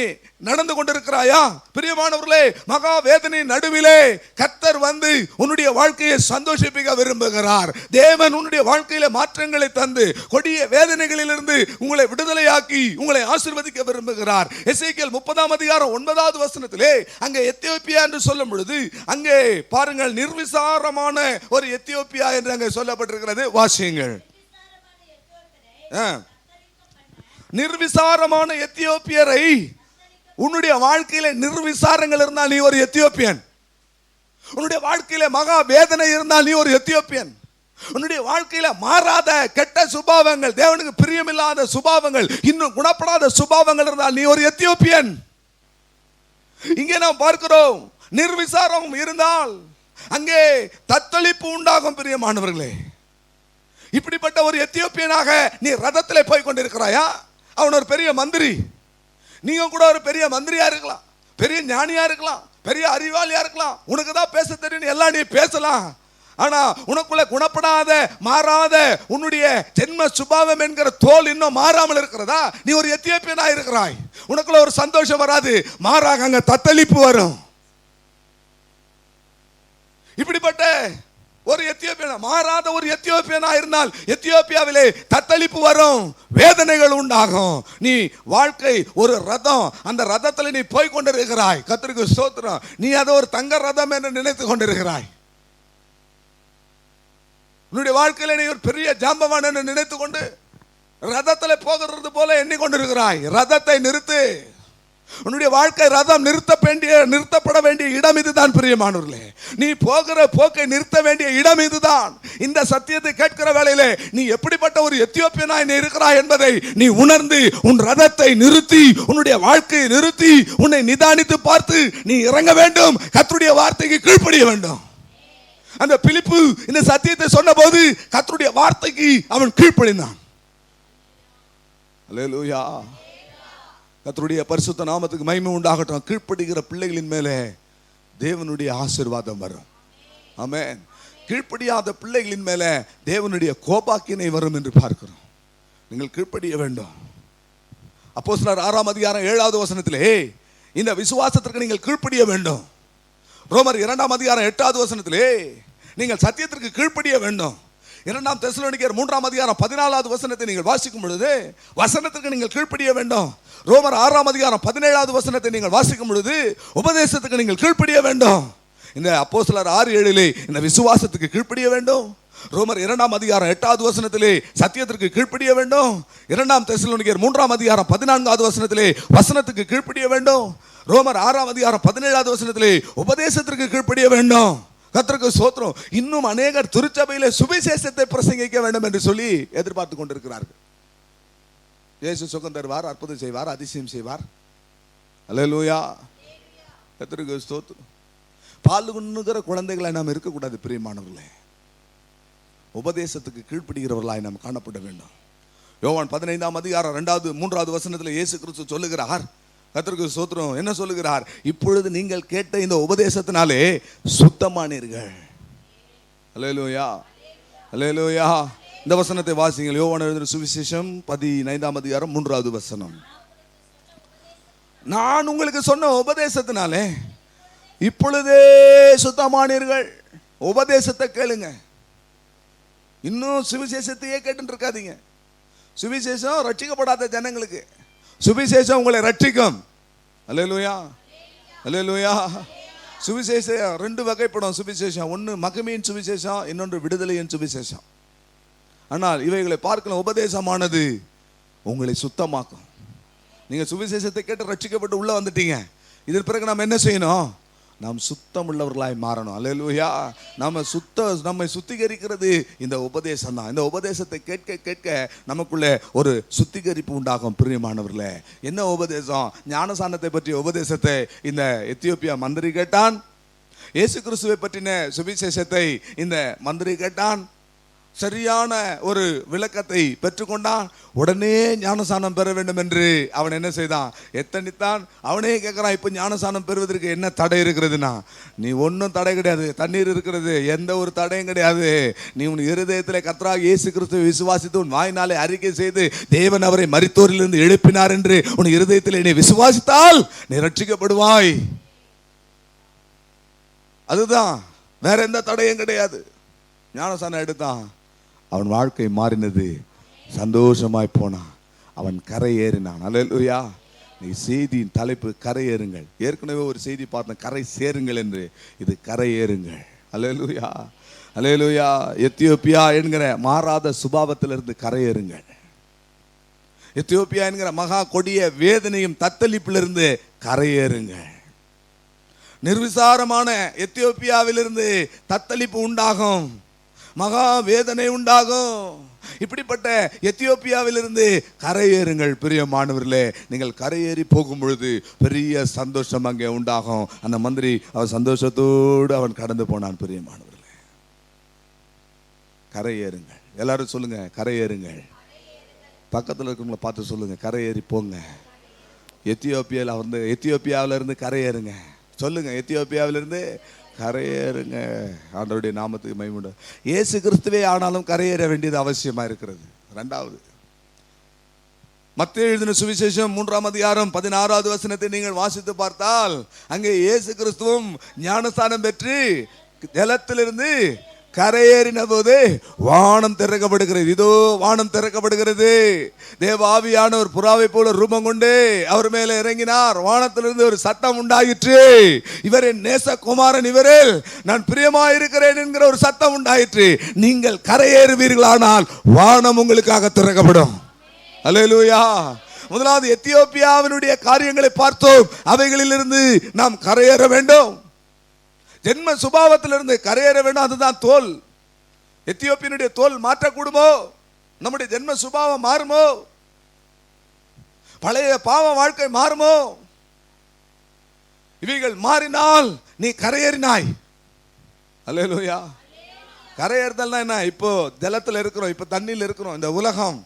நடந்து கொண்டிருக்கிறாயா? பிரியமானவர்களே, மகா வேதனை நடுவிலே கர்த்தர் வந்து உன்னுடைய வாழ்க்கையை சந்தோஷிப்பிக்க விரும்புகிறார். தேவன் உன்னுடைய வாழ்க்கையில மாற்றங்களை தந்து கொடிய வேதனைகளிலிருந்து உங்களை விடுதலையாக்கி உங்களை ஆசீர்வதிக்க விரும்புகிறார். எசேக்கியேல் 30ஆம் அதிகாரம் 9வது வசனத்திலே அங்கே எத்தியோப்பியா என்று சொல்லும் பொழுது அங்கே பாருங்கள், நிர்விசாரமான ஒரு எத்தியோப்பியா என்று அங்கே சொல்லப்பட்டிருக்கிறது. வாசியுங்கள். நிர்விசாரமான எத்தியோப்பியரை, உன்னுடைய வாழ்க்கையில நிர்விசாரங்கள் இருந்தால் நீ ஒரு எத்தியோப்பியன். உன்னுடைய வாழ்க்கையில மகா வேதனை இருந்தால் நீ ஒரு எத்தியோப்பியன். உன்னுடைய வாழ்க்கையில மாறாத கெட்ட சுபாவங்கள், தேவனுக்கு பிரியமில்லாத சுபாவங்கள், இன்னும் குணப்படாத சுபாவங்கள் இருந்தால் நீ ஒரு எத்தியோப்பியன். இங்கே நாம் பார்க்கிறோம், நிர்விசாரம் இருந்தால் அங்கே தத்தளிப்பு உண்டாகும். பிரியமானவர்களே, இப்படிப்பட்ட ஒரு எத்தியோப்பியனாக நீ ரதத்திலே போய் கொண்டிருக்கிறாயா? அவன் ஒரு பெரிய மந்திரி, நீங்க கூட ஒரு பெரிய மந்திரியா இருக்கலாம், பெரிய ஞானியா இருக்கலாம், பெரிய அறிவாளியா இருக்கலாம், உனக்கு தான் பேச தெரியும், எல்லாம் நீ பேசலாம். ஆனா உனக்குள்ள குணப்படாத மாறாத உன்னுடைய ஜென்ம சுபாவம் என்கிற தோல் இன்னும் மாறாமல் இருக்கிறதா? நீ ஒரு எத்தியோப்பியனா இருக்கிறாய். உனக்குள்ள ஒரு சந்தோஷம் வராது, மாறாக அங்க தத்தளிப்பு வரும். இப்படிப்பட்ட ஒரு எத்தியோப்பியனா, மாறாத ஒரு எத்தியோப்பியனா இருந்தால் எத்தியோப்பியாவிலே தத்தளிப்பு வரும், வேதனைகள் உண்டாகும். நீ வாழ்க்கை ஒரு ரதம், அந்த ரதத்தில் நீ போய் கொண்டிருக்கிறாய். கர்த்தருக்கு ஸ்தோத்திரம். நீ அதை ஒரு தங்க ரதம் என்று நினைத்து கொண்டிருக்கிறாய். உன்னுடைய வாழ்க்கையில நீ ஒரு பெரிய ஜாம்பவான் என்று நினைத்து கொண்டு ரதத்தில் போகிறது போல எண்ணிக்கொண்டிருக்கிறாய். ரதத்தை நிறுத்து. உன்னுடைய வாழ்க்கை ரதம் நிறுத்தப்பட வேண்டிய இடம் இதுதான் பிரியமானவர்களே. நீ போகிற போக்கை நிறுத்த வேண்டிய இடம் இதுதான். இந்த சத்தியத்தை கேட்கிற வேளையிலே நீ எப்படிப்பட்ட ஒரு எத்தியோப்பியனாய் நீ இருக்கிறாய் என்பதை நீ உணர்ந்து உன் ரதத்தை நிறுத்தி, உன்னுடைய வாழ்க்கையை நிறுத்தி, உன்னை நிதானித்து பார்த்து நீ இறங்க வேண்டும். கர்த்தருடைய வார்த்தைக்கு கீழ்ப்படிய வேண்டும். அந்த பிலிப்பு இந்த சத்தியத்தை சொன்ன போது கர்த்தருடைய வார்த்தைக்கு அவன் கீழ்ப்படிந்தான். அல்லேலூயா. கர்த்தருடைய பரிசுத்த நாமத்துக்கு மகிமை உண்டாகட்டும். கீழ்ப்படுகிற பிள்ளைகளின் மேலே தேவனுடைய ஆசீர்வாதம் வரும். ஆமென். கீழ்ப்படியாத பிள்ளைகளின் மேலே தேவனுடைய கோபாக்கினை வரும் என்று பார்க்கிறோம். நீங்கள் கீழ்ப்படிய வேண்டும். அப்போஸ்தலர் 6ஆம் அதிகாரம் 7வது வசனத்திலே இந்த விசுவாசத்திற்கு நீங்கள் கீழ்ப்படிய வேண்டும். ரோமர் 2ஆம் அதிகாரம் 8வது வசனத்திலே நீங்கள் சத்தியத்திற்கு கீழ்ப்படிய வேண்டும். 2 தெசலோனிக்கேயர் 3ஆம் அதிகாரம் 14வது வசனத்தை நீங்கள் வாசிக்கும் பொழுது வசனத்திற்கு நீங்கள் கீழ்ப்படிய வேண்டும். ரோமர் 6ஆம் அதிகாரம் 17வது வசனத்தை நீங்கள் வாசிக்கும் பொழுது உபதேசத்துக்கு நீங்கள் கீழ்ப்படிய வேண்டும். இந்த அப்போஸ்தலர் 6:7 இந்த விசுவாசத்துக்கு கீழ்ப்படிய வேண்டும். ரோமர் 2ஆம் அதிகாரம் 8வது வசனத்திலே சத்தியத்திற்கு கீழ்ப்படிய வேண்டும். 2 தெசலோனிக்கேயர் 3ஆம் அதிகாரம் 14வது வசனத்திலே வசனத்துக்கு கீழ்ப்படிய வேண்டும். ரோமர் 6ஆம் அதிகாரம் 17வது வசனத்திலே உபதேசத்திற்கு கீழ்ப்படிய வேண்டும். கர்த்தருக்கு ஸ்தோத்திரம். இன்னும் அநேகர் திருச்சபையிலே சுவிசேஷத்தை பிரசங்கிக்க வேண்டும் என்று சொல்லி எதிர்பார்த்து கொண்டிருக்கிறார்கள். இயேசு சுகம் தருவார், அற்புதம் செய்வார், அதிசயம் செய்வார். அல்லேலூயா. கர்த்தருக்கு ஸ்தோத்திரம். பால் குண்ணுகிற குழந்தைகளை நாம் இருக்கக்கூடாது பிரியமானவர்களே. உபதேசத்துக்கு கீழ்ப்படுகிறவர்களாய் நாம் காணப்பட வேண்டும். யோவான் 15ஆம் அதிகாரம் 2வது 3வது வசனத்தில் இயேசு கிறிஸ்து சொல்லுகிறார். கர்த்தருக்கு ஸ்தோத்திரம். என்ன சொல்லுகிறார்? இப்பொழுது நீங்கள் கேட்ட இந்த உபதேசத்தினாலே சுத்தமானீர்கள். அல்லேலூயா. அல்லேலூயா. இந்த வசனத்தை வாசிங்கள். யோவான் எழுதின சுவிசேஷம் 15ஆம் அதிகாரம் 3வது வசனம். நான் உங்களுக்கு சொன்ன உபதேசத்தினாலே இப்பொழுதே சுத்தமானீர்கள். உபதேசத்தை கேளுங்க. இன்னும் சுவிசேஷத்தையே கேட்டு இருக்காதீங்க. சுவிசேஷம் ரட்சிக்கப்படாத ஜனங்களுக்கு, சுவிசேஷம் உங்களை ரட்சிக்கும். அல்லேலூயா. அல்லேலூயா. சுவிசேஷம் 2 வகைப்படும். சுவிசேஷம் ஒன்று மகிமையின் சுவிசேஷம், இன்னொன்று விடுதலையின் சுவிசேஷம். ஆனால் இவைகளை பார்க்கலாம், உபதேசமானது உங்களை சுத்தமாக்கும். நீங்க சுவிசேஷத்தை கேட்டு ரட்சிக்கப்பட்டு உள்ள வந்துட்டீங்க. இதன் பிறகு நாம் என்ன செய்யணும்? நாம் சுத்தம் உள்ளவர்களாய் மாறணும். அல்லேலூயா. நம்மை சுத்திகரிக்கிறது இந்த உபதேசம் தான். இந்த உபதேசத்தை கேட்க கேட்க நமக்குள்ள ஒரு சுத்திகரிப்பு உண்டாகும் பிரியமானவர்களே. என்ன உபதேசம்? ஞானசானத்தை பற்றிய உபதேசத்தை இந்த எத்தியோப்பியா மந்திரி கேட்டான். இயேசு கிறிஸ்துவை பற்றின சுவிசேஷத்தை இந்த மந்திரி கேட்டான். சரியான ஒரு விளக்கத்தை பெற்றுக்கொண்டான். உடனே ஞானசானம் பெற வேண்டும் என்று அவன் என்ன செய்தான்? எத்தனித்தான். அவனே கேட்கிறான், இப்போ ஞானசானம் பெறுவதற்கு என்ன தடை இருக்கிறதுனா? நீ ஒன்றும் தடை கிடையாது. தண்ணீர் இருக்கிறது, எந்த ஒரு தடையும் கிடையாது. நீ உன் இருதயத்தில் கர்த்தராகிய இயேசு கிறிஸ்துவை விசுவாசித்து உன் வாயினாலே அறிக்கை செய்து தேவன் அவரை மரித்தோரிலிருந்து எழுப்பினார் என்று உன் இருதயத்தில் நீ விசுவாசித்தால் நீ ரட்சிக்கப்படுவாய். அதுதான், வேற எந்த தடையும் கிடையாது. ஞானசானம் எடுத்தான், அவன் வாழ்க்கை மாறினது, சந்தோஷமாய் போனான், அவன் கரை ஏறினான். அல்லேலூயா. நீ செய்தியின் தலைப்பு கரை ஏறுங்கள். ஏற்கனவே ஒரு செய்தி பார்த்தேன், கரை சேருங்கள் என்று. இது கரை ஏறுங்கள். அல்லேலூயா. அல்லேலூயா. எத்தியோப்பியா என்கிற மாறாத சுபாவத்திலிருந்து கரை ஏறுங்கள். எத்தியோப்பியா என்கிற மகா கொடிய வேதனையும் தத்தளிப்பிலிருந்து கரை ஏறுங்கள். நிர்விசாரமான எத்தியோப்பியாவிலிருந்து தத்தளிப்பு உண்டாகும், மகா வேதனை உண்டாகும். இப்படிப்பட்ட எத்தியோப்பியாவிலிருந்து கரையேறுங்கள் பிரியமானவர்களே. நீங்கள் கரையேறி போகும் பொழுது பெரிய சந்தோஷம் அங்கே உண்டாகும். அந்த மந்திரி அவன் சந்தோஷத்தோடு அவன் கடந்து போனான் பிரியமானவர்களே. கரையேறுங்கள். எல்லாரும் சொல்லுங்க, கரையேறுங்கள். பக்கத்தில் இருக்கவங்களை பார்த்து சொல்லுங்க, கரையேறி போங்க. எத்தியோப்பியாவிலிருந்து கரையேறுங்க. சொல்லுங்க, எத்தியோப்பியாவிலிருந்து கரையேறுங்க. ஆண்டவருடைய நாமத்துக்கு மகிமை. இயேசு கிறிஸ்துவே ஆனாலும் கரையேற வேண்டியது அவசியமா இருக்கிறது. இரண்டாவது, மத்தேயு எழுதின சுவிசேஷம் 3ஆம் அதிகாரம் 16வது வசனத்தை நீங்கள் வாசித்து பார்த்தால் அங்கே இயேசு கிறிஸ்துவும் ஞானஸ்தானம் பெற்று ஜலத்திலிருந்து கரையேறின போது வானம் திறக்கப்படுகிறது. இதோ வானம் திறக்கப்படுகிறது. தேவ ஆவியானவர் புறாவை போல ரூபம் கொண்டு அவர் மேலே இறங்கினார். வானத்திலிருந்து ஒரு சத்தம் உண்டாயிற்று. இவர் என் நேசகுமாரன், இவரில் நான் பிரியமாயிருக்கிறேன் என்கிற ஒரு சத்தம் உண்டாயிற்று. நீங்கள் கரையேறுவீர்களானால் வானம் உங்களுக்காக திறக்கப்படும். அல்லேலூயா. முதலாவது எத்தியோப்பியாவினுடைய காரியங்களை பார்த்தோம். அவைகளிலிருந்து நாம் கரையேற வேண்டும். ஜென்ம சுபாவத்திலிருந்து கரையேற வேண்டும். அதுதான் தோல். எத்தியோப்பியனுடைய தோல் மாற்றக்கூடுமோ? நம்முடைய ஜென்ம சுபாவம் மாறுமோ? பழைய பாவ வாழ்க்கை மாறுமோ? இவைகள் மாறினால் நீ கரையேறினாய். அல்லேலூயா. கரையேறுதல்னா என்ன? இப்போ ஜலத்தில் இருக்கிறோம், இப்போ தண்ணியில் இருக்கிறோம். இந்த உலகம்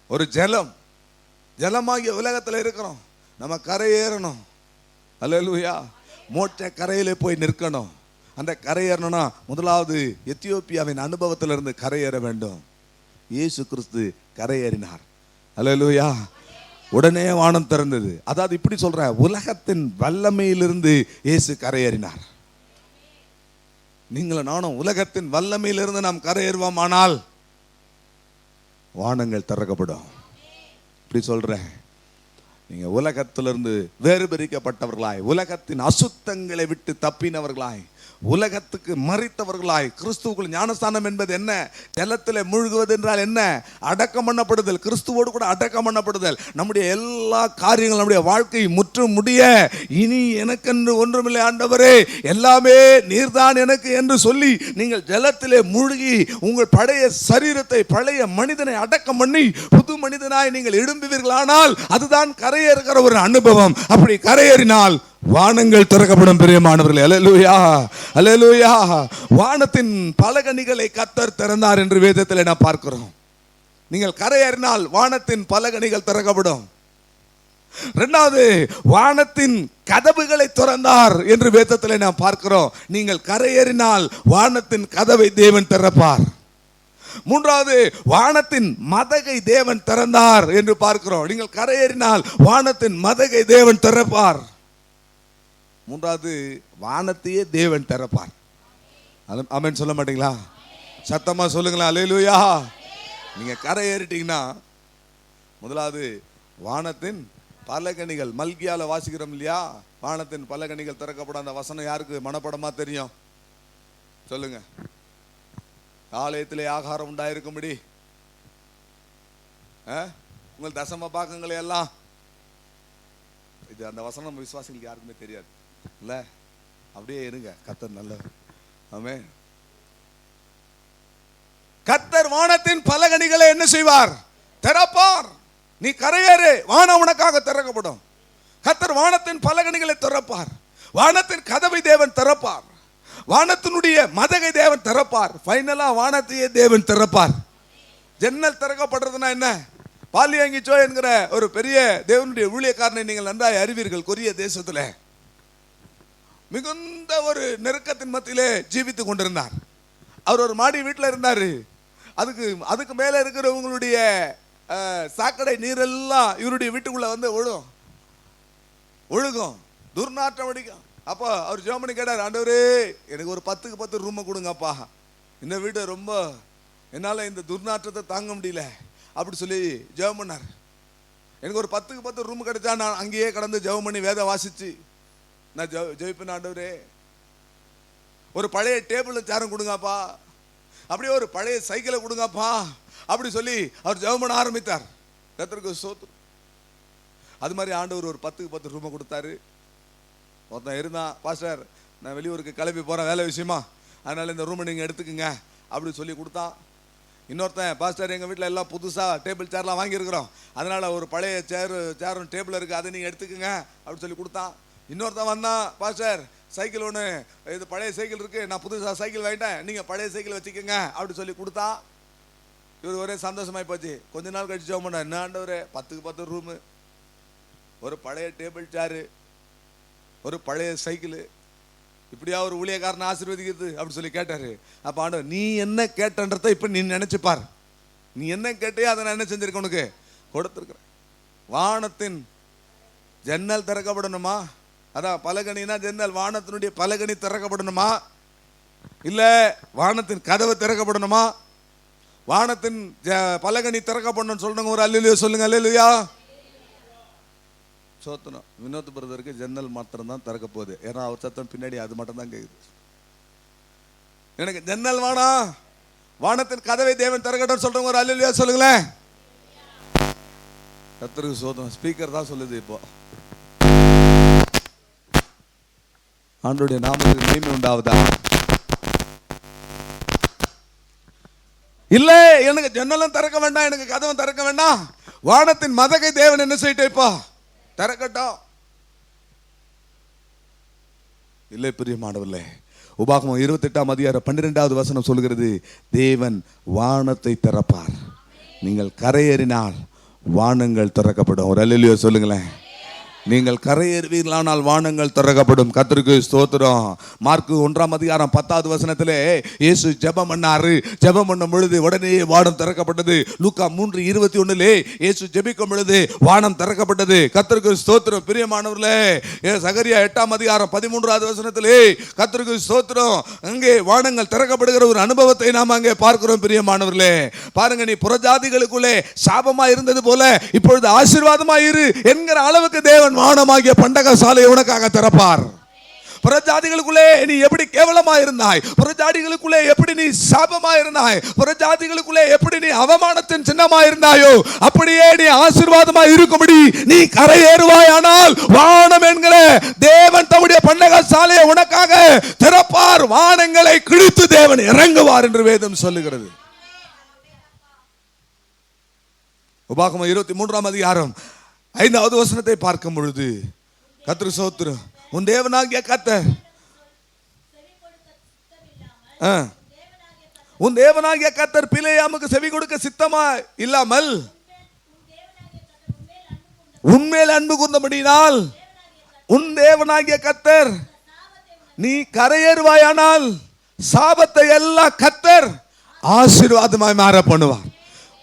ஒரு ஜலம், ஜலமாகிய உலகத்தில் இருக்கிறோம். நம்ம கரையேறணும். அல்லேலூயா. மோட்ச கரையிலே போய் நிற்கணும். அந்த கரையேறணும்னா முதலாவது எத்தியோப்பியாவின் அனுபவத்திலிருந்து கரையேற வேண்டும். இயேசு கிறிஸ்து கரையேறினார். அல்லேலூயா. உடனே வானம் திறந்தது. அதாவது இப்படி சொல்ற, உலகத்தின் வல்லமையிலிருந்து இயேசு கரையேறினார். நீங்களும் நானும் உலகத்தின் வல்லமையிலிருந்து நாம் கரையேறுவோம், ஆனால் வானங்கள் திறக்கப்படும். இப்படி சொல்றேன், நீங்க உலகத்திலிருந்து வேறு பிரிக்கப்பட்டவர்களாய், உலகத்தின் அசுத்தங்களை விட்டு தப்பினவர்களாய், உலகத்துக்கு மறித்தவர்களாய், கிறிஸ்துவுக்குள் ஞானஸ்தானம் என்பது என்ன? ஜலத்தில் மூழ்குவது என்றால் என்ன? அடக்கம் பண்ணப்படுதல், கிறிஸ்துவோடு கூட அடக்கம் பண்ணப்படுதல். நம்முடைய எல்லா காரியங்களும், நம்முடைய வாழ்க்கை முற்றும் முடிய இனி எனக்கென்று ஒன்றுமில்லை ஆண்டவரே, எல்லாமே நீர்தான் எனக்கு என்று சொல்லி நீங்கள் ஜலத்திலே மூழ்கி உங்கள் பழைய சரீரத்தை, பழைய மனிதனை அடக்கம் பண்ணி புது மனிதனாய் நீங்கள் எழும்புவீர்களானால் அதுதான் கரையேறுகிற ஒரு அனுபவம். அப்படி கரையேறினால் வானங்கள் திறக்கப்படும். பிரியமானவர்களே, அல்லேலூயா, அல்லேலூயா. வானத்தின் பலகணிகளை கர்த்தர் திறந்தார் என்று வேதத்தில் நாம் பார்க்கிறோம். நீங்கள் கரையேறினால் வானத்தின் பலகணிகள் திறக்கப்படும். இரண்டாவது, வானத்தின் கதவுகளை திறந்தார் என்று வேதத்தில் நாம் பார்க்கிறோம். நீங்கள் கரையேறினால் வானத்தின் கதவை தேவன் திறப்பார். மூன்றாவது, வானத்தின் மதகை தேவன் திறந்தார் என்று பார்க்கிறோம். நீங்கள் கரையேறினால் வானத்தின் மதகை தேவன் திறப்பார். மூன்றாவது, வானத்தையே தேவன் திறப்பார். ஆமென் சொல்ல மாட்டீங்களா? சத்தமா சொல்லுங்களா? அல்லேலூயா. நீங்க கரை ஏறிட்டீங்கன்னா முதலாவது வானத்தின் பலகணிகள், மல்கியால வாசிக்கிறோம் இல்லையா? வானத்தின் பலகணிகள் திறக்கப்படும். அந்த வசனம் யாருக்கு மனப்படமா தெரியும்? சொல்லுங்க. ஆலயத்திலே ஆகாரம் உண்டாயிருக்கும்படி உங்கள் தசம பாகங்களை எல்லாம், இது அந்த வசனம் விசுவாசிகளுக்கு யாருக்குமே தெரியாது இல்ல? அப்படியே இருங்க. கர்த்தர் நல்லவர். ஆமென். கர்த்தர் வானத்தின் பலகணிகளை என்ன செய்வார்? திறப்பார். நீ கரையேறு, வானம் உனக்காக திறக்கப்படும். கர்த்தர் வானத்தின் பலகணிகளை திறப்பார். வானத்தின் கதவை தேவன் திறப்பார். வானத்தினுடைய மதகை தேவன் திறப்பார். ஃபைனலா வானத்தையே தேவன் திறப்பார். ஜன்னல் திறக்கப்படுறதுனா என்ன? பாலியங்கிச்சோ என்கிற ஒரு பெரிய தேவனுடைய ஊழியக்காரனை நீங்கள் நன்றாய் அறிவீர்கள். கொரிய தேசத்தில் மிகுந்த ஒரு நெருக்கத்தின் மத்தியிலே ஜீவித்து கொண்டிருந்தார். அவர் ஒரு மாடி வீட்டில் இருந்தார். அதுக்கு மேலே இருக்கிறவங்களுடைய சாக்கடை நீரெல்லாம் இவருடைய வீட்டுக்குள்ள வந்து ஒழுகும், துர்நாற்றம் அடிக்கும். அப்போ அவர் ஜெபம் பண்ணி கேட்டார், ஆண்டவரே எனக்கு ஒரு 10க்கு 10 ரூமை கொடுங்கப்பா, இந்த வீட்டை ரொம்ப என்னால் இந்த துர்நாற்றத்தை தாங்க முடியல அப்படி சொல்லி ஜெபம் பண்ணார். எனக்கு ஒரு 10க்கு 10 ரூம் கிடைச்சா நான் அங்கேயே கடந்து ஜெபம் பண்ணி வேத வாசிச்சு நான் ஜெயிப்பேன். ஆண்டவரே ஒரு பழைய டேபிள் சேரும் கொடுங்கப்பா, அப்படியே ஒரு பழைய சைக்கிளை கொடுங்கப்பா அப்படி சொல்லி அவர் ஜெபம் பண்ண ஆரம்பித்தார். கர்த்தருக்கு ஸ்தோத்திரம். அது மாதிரி ஆண்டவர் ஒரு 10க்கு 10 ரூமை கொடுத்தாரு. ஒருத்தன் இருந்தான், பாஸ்டர் நான் வெளியூருக்கு கிளம்பி போகிறேன் வேலை விஷயமா, அதனால் இந்த ரூமை நீங்கள் எடுத்துக்கோங்க அப்படி சொல்லி கொடுத்தான். இன்னொருத்தன், பாஸ்டர் எங்கள் வீட்டில் எல்லாம் புதுசாக டேபிள் சேர்லாம் வாங்கியிருக்கிறோம், அதனால் ஒரு பழைய சேரும் டேபிள் இருக்குது, அதை நீங்கள் எடுத்துக்கோங்க அப்படி சொல்லி கொடுத்தான். இன்னொருத்தன் வந்தான், பாஸ்டர் சைக்கிள் ஒன்று, இது பழைய சைக்கிள் இருக்குது, நான் புதுசாக சைக்கிள் வாங்கிட்டேன், நீங்கள் பழைய சைக்கிள் வச்சுக்கோங்க அப்படி சொல்லி கொடுத்தான். இவர் ஒரே சந்தோஷமாகி போச்சு. கொஞ்ச நாள் கழிச்சு ஜெபம் பண்ண, என்ன ஆண்டவரே 10க்கு 10 ரூமு, ஒரு பழைய டேபிள் சேரு, ஒரு பழைய சைக்கிள், இப்படியா ஒரு ஊழியக்காரனை ஆசீர்வதிக்கிறது அப்படின்னு சொல்லி கேட்டாரு. அப்ப ஆண்டவர், நீ என்ன கேட்டன்றத இப்ப நீ நினைச்சுப்பார். நீ என்ன கேட்டே அதை நான் என்ன செஞ்சிருக்க, உனக்கு கொடுத்துருக்கிறேன். வானத்தின் ஜன்னல் திறக்கப்படணுமா? அதான் பலகணினா ஜன்னல், வானத்தினுடைய பலகணி திறக்கப்படணுமா? இல்ல வானத்தின் கதவு திறக்கப்படணுமா? வானத்தின் பலகணி திறக்கப்படணும்னு சொல்லுங்க. ஒரு அல்லேலூயா சொல்லுங்க. அல்லேலூயா. சோத்தனம். வினோத் பிரதருக்கு ஜன்னல் மாத்திரம் தான் திறக்க போகுது. ஏன்னா அவர் சத்தம் பின்னாடி அது மட்டும் தான் கேக்குது. எனக்கு ஜன்னல் வேணாம், வானத்தின் கதவை தேவன் திறக்கட்டும் சொல்றவங்க ஒரு அல்லேலூயா சொல்லுங்களேன். கர்த்தருக்கு சோதனம். ஸ்பீக்கர் தான் சொல்லுது. இப்போ ஆண்டவருடைய நாமத்துக்கு மகிமை உண்டாவதா? இல்ல எனக்கு ஜன்னலும் திறக்க வேண்டாம், எனக்கு கதவும் திறக்க வேண்டாம், வானத்தின் மதகை தேவன் என்ன செய்யிட்டு இப்போ திறக்கட்டும். இல்லை பிரியமானவர்களே, உபாகமம் 28ஆம் அதிகாரம் 12வது வசனம் சொல்கிறது, தேவன் வானத்தை திறப்பார், நீங்கள் கரையேறினால் வானங்கள் திறக்கப்படும். ஒரு அல்லேலூயா சொல்லுங்களேன். நீங்கள் கரையேறுவீர்களானால் வானங்கள் திறக்கப்படும். கர்த்தருக்கு ஸ்தோத்திரம். மார்க்கு 1ஆம் அதிகாரம் 10வது வசனத்திலே இயேசு ஜெபம் பண்ணாரு. ஜெபம் பண்ணும் பொழுது உடனே வானம் திறக்கப்பட்டது. லூக்கா 3:21 இயேசு ஜெபிக்கும் பொழுது வானம் திறக்கப்பட்டது. கர்த்தருக்கு ஸ்தோத்திரம். பிரியமானவர்களே, சகரியா 8ஆம் அதிகாரம் 13வது வசனத்திலே கர்த்தருக்கு ஸ்தோத்திரம், அங்கே வானங்கள் திறக்கப்படுகிற ஒரு அனுபவத்தை நாம் அங்கே பார்க்கிறோம். பிரியமானவர்களே, பாருங்க, நீ புறஜாதிகளுக்குள்ளே சாபமா இருந்தது போல இப்பொழுது ஆசீர்வாதமா இரு என்கிற அளவுக்கு தேவன் வானமாகிய பண்டக சாலையை உனக்காக திறப்பார். புறஜாதிகளுக்குள்ளே நீ எப்படி கேவலமா இருந்தாய், புறஜாதிகளுக்குள்ளே எப்படி நீ சாபமா இருந்தாய், புறஜாதிகளுக்குள்ளே எப்படி நீ அவமானத்தின் சின்னமா இருந்தாயோ அப்படியே நீ ஆசீர்வாதமா இருக்கும்படி நீ கரையேறுவாய். ஆனால் வானம் என்கிற தேவன் தம்முடைய பண்டக சாலையை உனக்காக திறப்பார். வானங்களை கிழித்து தேவன் இறங்குவார் என்று வேதம் சொல்லுகிறது. உபாகமம் 23ஆம் அதிகாரம் 5வது வசனத்தை பார்க்கும் பொழுது, கர்த்தருக்கு ஸ்தோத்திரம், உன் தேவனாகிய கர்த்தர், உன் தேவனாகிய கர்த்தர் பிலேயாமுக்கு செவி கொடுக்க சித்தமா இல்லாமல் உன்மேல் அன்பு கூர்ந்தபடியினால் உன் தேவனாகிய கர்த்தர், நீ கரையேறுவாயானால் சாபத்தை எல்லாம் கர்த்தர் ஆசீர்வாதமாய் மாற பண்ணுவார்.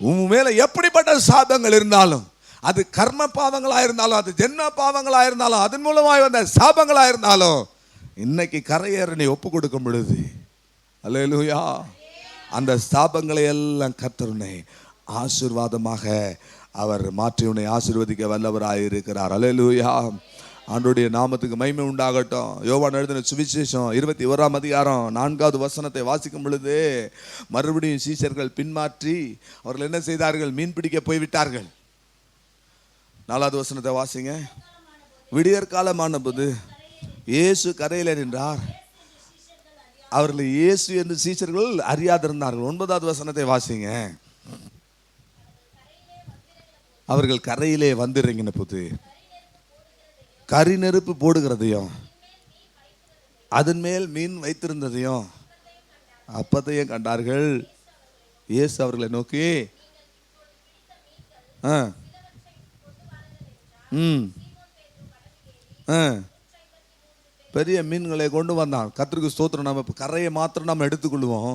உன் மேல எப்படிப்பட்ட சாபங்கள் இருந்தாலும், அது கர்ம பாவங்களா இருந்தாலும், அது ஜென்ம பாவங்களா இருந்தாலும், அதன் மூலமாக வந்த சாபங்களா இருந்தாலும், இன்னைக்கு கரையேற நீ ஒப்பு கொடுக்கும் பொழுது, அல்லேலூயா, அந்த சாபங்களை எல்லாம் கர்த்தர் உன்னை ஆசீர்வாதமாக அவர் மாற்றி உன்னை ஆசீர்வதிக்க வல்லவராய் இருக்கிறார். அல்லேலூயா. ஆண்டவருடைய நாமத்துக்கு மகிமை உண்டாகட்டும். யோவான் எழுதின சுவிசேஷம் 21ஆம் அதிகாரம் 4வது வசனத்தை வாசிக்கும் பொழுது, மறுபடியும் சீஷர்கள் பின்மாற்றி அவர்கள் என்ன செய்தார்கள், மீன் பிடிக்க போய்விட்டார்கள். 4வது வசனத்தை வாசிங்க. விடியற் காலமான போது இயேசு கரையில் நின்றார். அவர்கள் இயேசு என்று சீஷர்கள் அறியாதிருந்தார்கள். 9வது வசனத்தை வாசிங்க. அவர்கள் கரையிலே வந்திறங்கின போது கரி நெருப்பு போடுகிறதையும் அதன் மேல் மீன் வைத்திருந்ததையும் அப்பத்தையும் கண்டார்கள். இயேசு அவர்களை நோக்கி, பெரிய மீன்களை கொண்டு வந்தான். கர்த்தருக்கு ஸ்தோத்திரம். நம்ம கரையை மாத்திரம் நம்ம எடுத்துக்கொள்வோம்.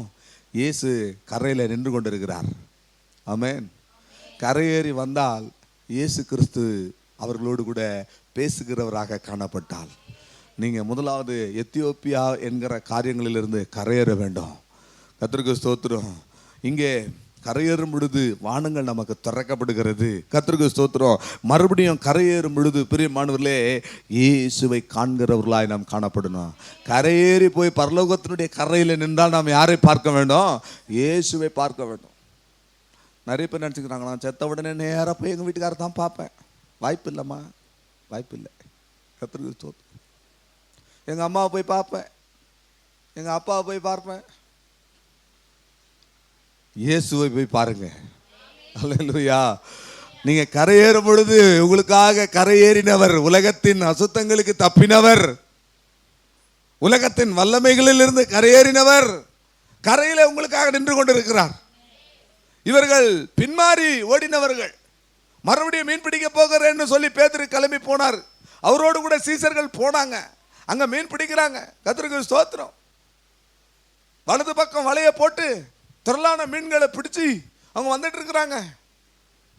இயேசு கரையில் நின்று கொண்டிருக்கிறார். ஆமென். கரையேறி வந்தால் இயேசு கிறிஸ்து அவர்களோடு கூட பேசுகிறவராக காணப்பட்டால், நீங்க முதலாவது எத்தியோப்பியா என்கிற காரியங்களிலிருந்து கரையேற வேண்டும். கர்த்தருக்கு ஸ்தோத்திரம். இங்கே கரையேறும் பொழுது வானங்கள் நமக்கு திறக்கப்படுகிறது. கர்த்தருக்கு ஸ்தோத்திரம். மறுபடியும் கரையேறும் பொழுது பிரியமானவர்களே, இயேசுவை காண்கிறவர்களாய் நாம் காணப்படணும். கரையேறி போய் பரலோகத்தினுடைய கரையில் நின்றால் நாம் யாரை பார்க்க வேண்டும்? இயேசுவை பார்க்க வேண்டும். நிறைய பேர் நினச்சிக்கிறாங்க, நான் செத்த உடனே நேராக போய் எங்கள் வீட்டுக்காரர் தான் பார்ப்பேன். வாய்ப்பு இல்லைம்மா, வாய்ப்பு இல்லை. கர்த்தருக்கு ஸ்தோத்திரம். எங்கள் அம்மாவை போய் பார்ப்பேன், எங்கள் அப்பாவை போய் பார்ப்பேன். இயேசுவை போய் பாருங்க. அல்லேலூயா. நீங்க கரையேறும் பொழுது உங்களுக்காக கரையேறினவர், உலகத்தின் அசுத்தங்களுக்கு தப்பினவர், உலகத்தின் வல்லமைகளில் இருந்து கரையேறினவர் கரையில உங்களுக்காக நின்று கொண்டிருக்கிறார். இவர்கள் பின்மாறி ஓடினவர்கள். மறுபடியும் மீன் பிடிக்க போகிறேன்னு சொல்லி பேதுரு கிளம்பி போனார். அவரோடு கூட சீசர்கள் போனாங்க. அங்க மீன் பிடிக்கிறாங்க. கர்த்தருக்கு ஸ்தோத்திரம். வலது பக்கம் வலைய போட்டு திரளான மீன்களை பிடிச்சி அவங்க வந்துட்டு இருக்கிறாங்க.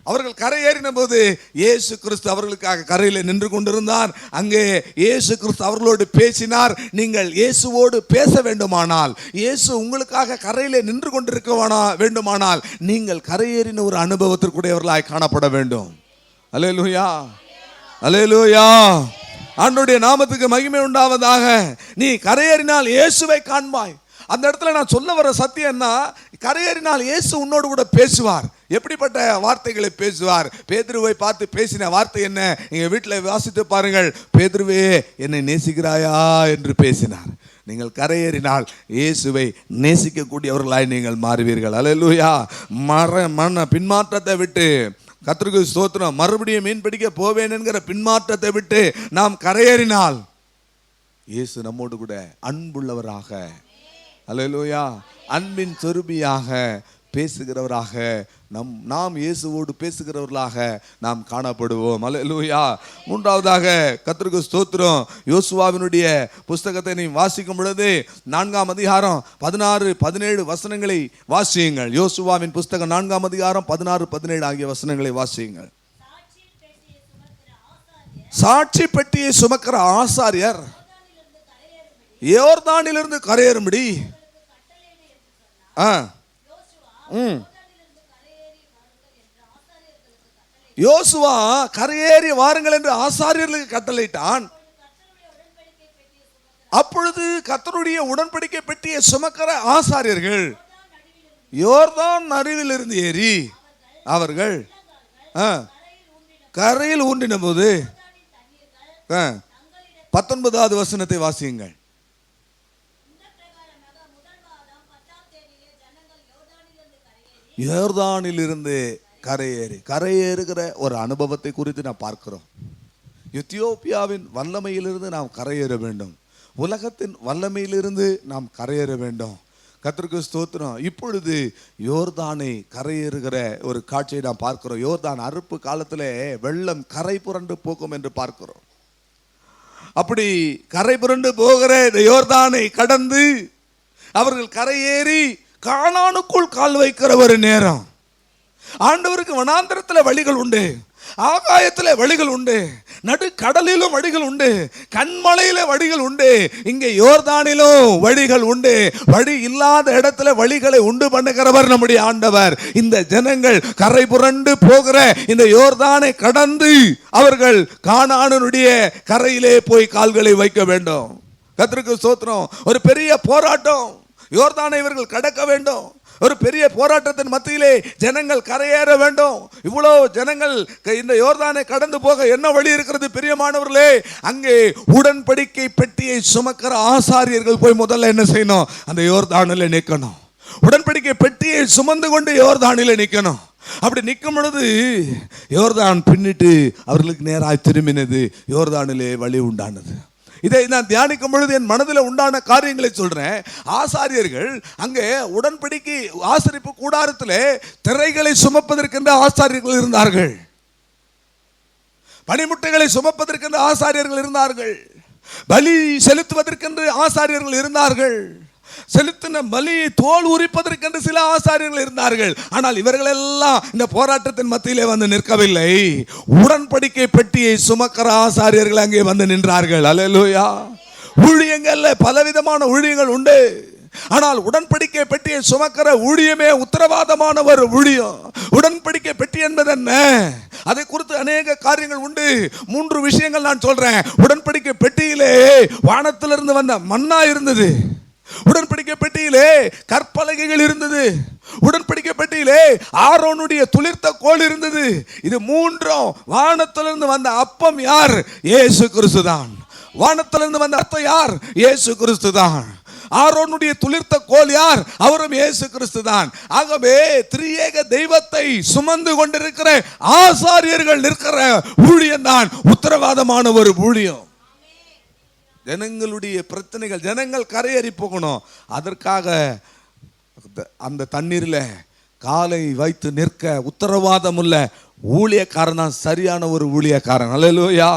அவர்கள் கரை ஏறின போது இயேசு கிறிஸ்து அவர்களுக்காக கரையில் நின்று கொண்டிருந்தார். அங்கே இயேசு கிறிஸ்து அவர்களோடு பேசினார். நீங்கள் இயேசுவோடு பேச வேண்டுமானால், இயேசு உங்களுக்காக கரையிலே நின்று கொண்டிருக்க வேண்டுமானால், நீங்கள் கரையேறின ஒரு அனுபவத்திற்குடையவர்களாய் காணப்பட வேண்டும். அல்லேலூயா, அல்லேலூயா. ஆண்டவருடைய நாமத்துக்கு மகிமை உண்டாவதாக. நீ கரையேறினால் இயேசுவை காண்பாய். அந்த இடத்துல நான் சொல்ல வர சத்தியம் என்ன, கரையேறினால் இயேசு உன்னோடு கூட பேசுவார். எப்படிப்பட்ட வார்த்தைகளை பேசுவார்? பேதுருவை பார்த்து பேசின வார்த்தை என்ன? நீங்க வீட்டில் வாசித்து பாருங்கள். பேதுருவே, என்னை நேசிக்கிறாயா என்று பேசினார். நீங்கள் கரையேறினால் இயேசுவை நேசிக்கக்கூடியவர்களாய் நீங்கள் மாறுவீர்கள். அல்லேலூயா. மன பின்மாற்றத்தை விட்டு, கர்த்தருக்கு ஸ்தோத்திரம், மறுபடியும் மீன் பிடிக்க போவேன் என்கிற பின்மாற்றத்தை விட்டு நாம் கரையேறினால் இயேசு நம்மோடு கூட அன்புள்ளவராக, அல்லேலூயா, அன்பின் சொருபியாக பேசுகிறவராக, நாம் இயேசுவோடு பேசுகிறவர்களாக நாம் காணப்படுவோம். அல்லேலூயா. மூன்றாவதாக கர்த்தருக்கு ஸ்தோத்திரம், யோசுவாவினுடைய புஸ்தகத்தை நீ வாசிக்கும் பொழுது 4ஆம் அதிகாரம் 16-17 வசனங்களை வாசியுங்கள். யோசுவாவின் புஸ்தகம் 4ஆம் அதிகாரம் 16-17 ஆகிய வசனங்களை வாசியுங்கள். சாட்சி பெட்டியை சுமக்கிற ஆசாரியர் யோர்தானிலிருந்து கரையேறும்படி யோசுவா கரையேறி வாருங்கள் என்று ஆசாரியர்களுக்கு கட்டளையிட்டான். அப்பொழுது கர்த்தருடைய உடன்படிக்கை பெட்டியை சுமக்கிற ஆசாரியர்கள் யோர்தான் நடுவில் இருந்து ஏறி அவர்கள் கரையில் ஊன்றின போது 19வது வசனத்தை வாசியுங்கள். யோர்தானில் இருந்து கரையேறுகிற ஒரு அனுபவத்தை குறித்து நாம் பார்க்கிறோம். எத்தியோப்பியாவின் வல்லமையிலிருந்து நாம் கரையேற வேண்டும். உலகத்தின் வல்லமையிலிருந்து நாம் கரையேற வேண்டும். கர்த்தருக்கு ஸ்தோத்திரம். இப்பொழுது யோர்தானை கரையேறுகிற ஒரு காட்சியை நாம் பார்க்கிறோம். யோர்தான் அறுப்பு காலத்திலே வெள்ளம் கரை புரண்டு போகும் என்று பார்க்கிறோம். அப்படி கரை புரண்டு போகிற இந்த யோர்தானை கடந்து அவர்கள் கரையேறி கானானுக்குள் கால் வைக்கிற ஒரு நேரம். ஆண்டவருக்கு வனாந்தரத்தில் வழிகள் உண்டு, ஆகாயத்தில் வழிகள் உண்டு, நடு கடலிலும் வழிகள் உண்டு, கண்மலையில வழிகள் உண்டு, இங்கே யோர்தானிலும் வழிகள் உண்டு. வழி இல்லாத இடத்துல வழிகளை உண்டு பண்ணுகிறவர் நம்முடைய ஆண்டவர். இந்த ஜனங்கள் கரை புரண்டு போகிற இந்த யோர்தானை கடந்து அவர்கள் கானானுடைய கரையிலே போய் கால்களை வைக்க வேண்டும். கர்த்தருக்கு ஸ்தோத்திரம். ஒரு பெரிய போராட்டம். யோர்தானை இவர்கள் கடக்க வேண்டும். ஒரு பெரிய போராட்டத்தின் மத்தியிலே ஜனங்கள் கரையேற வேண்டும். இவ்வளவு ஜனங்கள் இந்த யோர்தானை கடந்து போக என்ன வழி இருக்கிறது? பிரியமானவர்களே, அங்கே உடன்படிக்கை பெட்டியை சுமக்கிற ஆசாரியர்கள் போய் முதல்ல என்ன செய்யணும்? அந்த யோர்தானில் நிற்கணும். உடன்படிக்கை பெட்டியை சுமந்து கொண்டு யோர்தானில் நிற்கணும். அப்படி நிற்கும் பொழுது யோர்தான் பின்னிட்டு அவர்களுக்கு நேராக திரும்பினது. யோர்தானிலே வழி உண்டானது. இதை நான் தியானிக்கும் பொழுது என் மனதில் உண்டான காரியங்களை சொல்றேன். ஆசாரியர்கள் அங்கே உடன்படிக்கை ஆசரிப்பு கூடாரத்திலே திரைகளை சுமப்பதற்கென்ற ஆசாரியர்கள் இருந்தார்கள். பனிமுட்டைகளை சுமப்பதற்கென்ற ஆசாரியர்கள் இருந்தார்கள். பலி செலுத்துவதற்கென்று ஆசாரியர்கள் இருந்தார்கள். செலுத்தின பலியை தோல் உரிப்பதற்கென்று சில ஆசாரியர்கள் இருந்தார்கள். ஆனால் இவர்கள் எல்லாம் இந்த போராட்டத்தின் மத்தியிலே வந்து நிற்கவில்லை. உடன்படிக்கை பெட்டியை சுமக்கிற ஆசாரியர்கள் அங்கே வந்து நின்றார்கள். அல்லேலூயா. ஊழியங்கள்ல பலவிதமான ஊழியங்கள் உண்டு. ஆனால் உடன்படிக்கை பெட்டியை சுமக்கிற ஊழியமே உத்தரவாதமான ஒரு ஊழியம். உடன்படிக்கை பெட்டி என்பது என்ன? அதை குறித்து அநேக காரியங்கள் உண்டு. 3 விஷயங்கள் நான் சொல்றேன். உடன்படிக்கை பெட்டியிலே வானத்திலிருந்து வந்த மன்னா இருந்தது. உடன்படிக்கை பெட்டியிலே கற்பலகைகள் இருந்தது. உடன்படிக்கை பெட்டியிலே ஆரோனுடைய துளிர்த்த கோல் இருந்தது. இது 3ம் வானத்திலிருந்து வந்த அப்பம் யார்? இயேசு கிறிஸ்து தான். வானத்திலிருந்து வந்த அப்பம் யார்? இயேசு கிறிஸ்து தான். ஆரோனுடைய துளிர்த்த கோல் யார்? அவரும் இயேசு கிறிஸ்து தான். ஆகவே திரியேக தெய்வத்தை சுமந்து கொண்டிருக்கிற ஆசாரியர்கள் நிற்கிற ஊழியம் தான் உத்தரவாதமான ஒரு ஊழியம். ஜனங்களுடைய பிரச்சனைகள், ஜனங்கள் கரையேறி போகணும். அதற்காக அந்த தண்ணீரில் காலை வைத்து நிற்க உத்தரவாதம் உள்ள ஊழியக்காரன் தான் சரியான ஒரு ஊழியக்காரன். அல்லேலூயா,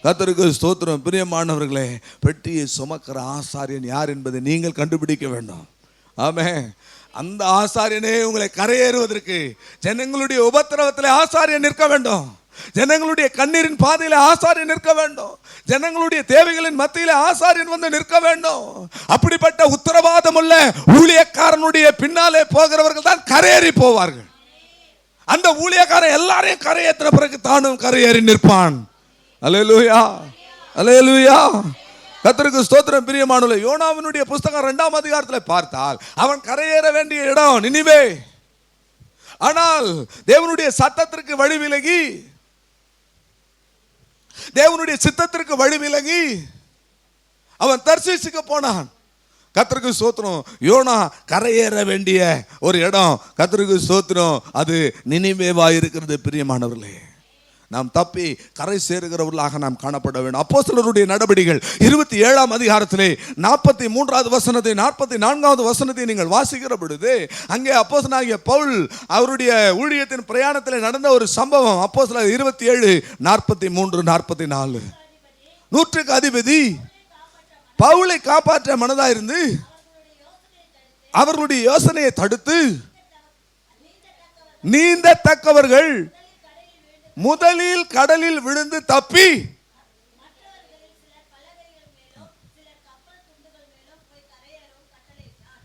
கர்த்தருக்கு ஸ்தோத்திரம். பிரியமானவர்களே, பெட்டியை சுமக்கிற ஆசாரியன் யார் என்பதை நீங்கள் கண்டுபிடிக்க வேண்டும். ஆமென். அந்த ஆசாரியனே உங்களை கரையேறுவதற்கு, ஜனங்களுடைய உபத்திரவத்திலே ஆசாரியன் நிற்க வேண்டும், ஜனங்களுடைய கண்ணீரின் பாதையில ஆசாரியன் நிற்க வேண்டும், ஜனங்களுடைய தேவைகளின் மத்தியில ஆசாரியன் வந்து நிற்க வேண்டும். அப்படிப்பட்ட உத்தரவாதம் உள்ள ஊழியக்காரனுடைய பின்னாலே போகிறவர்கள் தான் கரையேறி போவார்கள். அந்த ஊழியக்காரன் எல்லாரையும் கரையேற்றின பிறகு தானும் கரையேறி நிற்பான். அல்லேலூயா, அல்லேலூயா, கர்த்தருக்கு ஸ்தோத்திரம். பிரியமானவர்களே, யோனாவினுடைய புஸ்தகம் 2ஆம் அதிகாரத்தில் பார்த்தால் அவன் கரையேற வேண்டிய இடம் நினிவே. ஆனால் தேவனுடைய சத்தத்திற்கு வழி விலகி, தேவனுடைய சித்தத்திற்கு வழி விலகி அவன் தர்சீசுக்கு போனான். கர்த்தருக்கு ஸ்தோத்திரம். யோனா கரையேற வேண்டிய ஒரு இடம், கர்த்தருக்கு ஸ்தோத்திரம், அது நினிவேவா இருக்கிறது. பிரியமானவர்களே, நாம் தப்பி கரை சேருகிறவர்களாக நாம் காணப்பட வேண்டும். அப்போஸ்தலருடைய நடபடிகள் 27ஆம் அதிகாரத்திலே 43வது வசனத்தை 44வது வசனத்தை நீங்கள் வாசிக்கிற பொழுது, அங்கே அப்போஸ்தலனாகிய பவுல் அவருடைய ஊழியத்தின் பிரயாணத்திலே நடந்த ஒரு சம்பவம். அப்போஸ்தலர் 27, 43, 44. 100க்கு அதிபதி பவுலை காப்பாற்ற மனதாயிருந்து அவர்களுடைய யோசனையை தடுத்து, நீந்தத்தக்கவர்கள் முதலில் கடலில் விழுந்து தப்பி,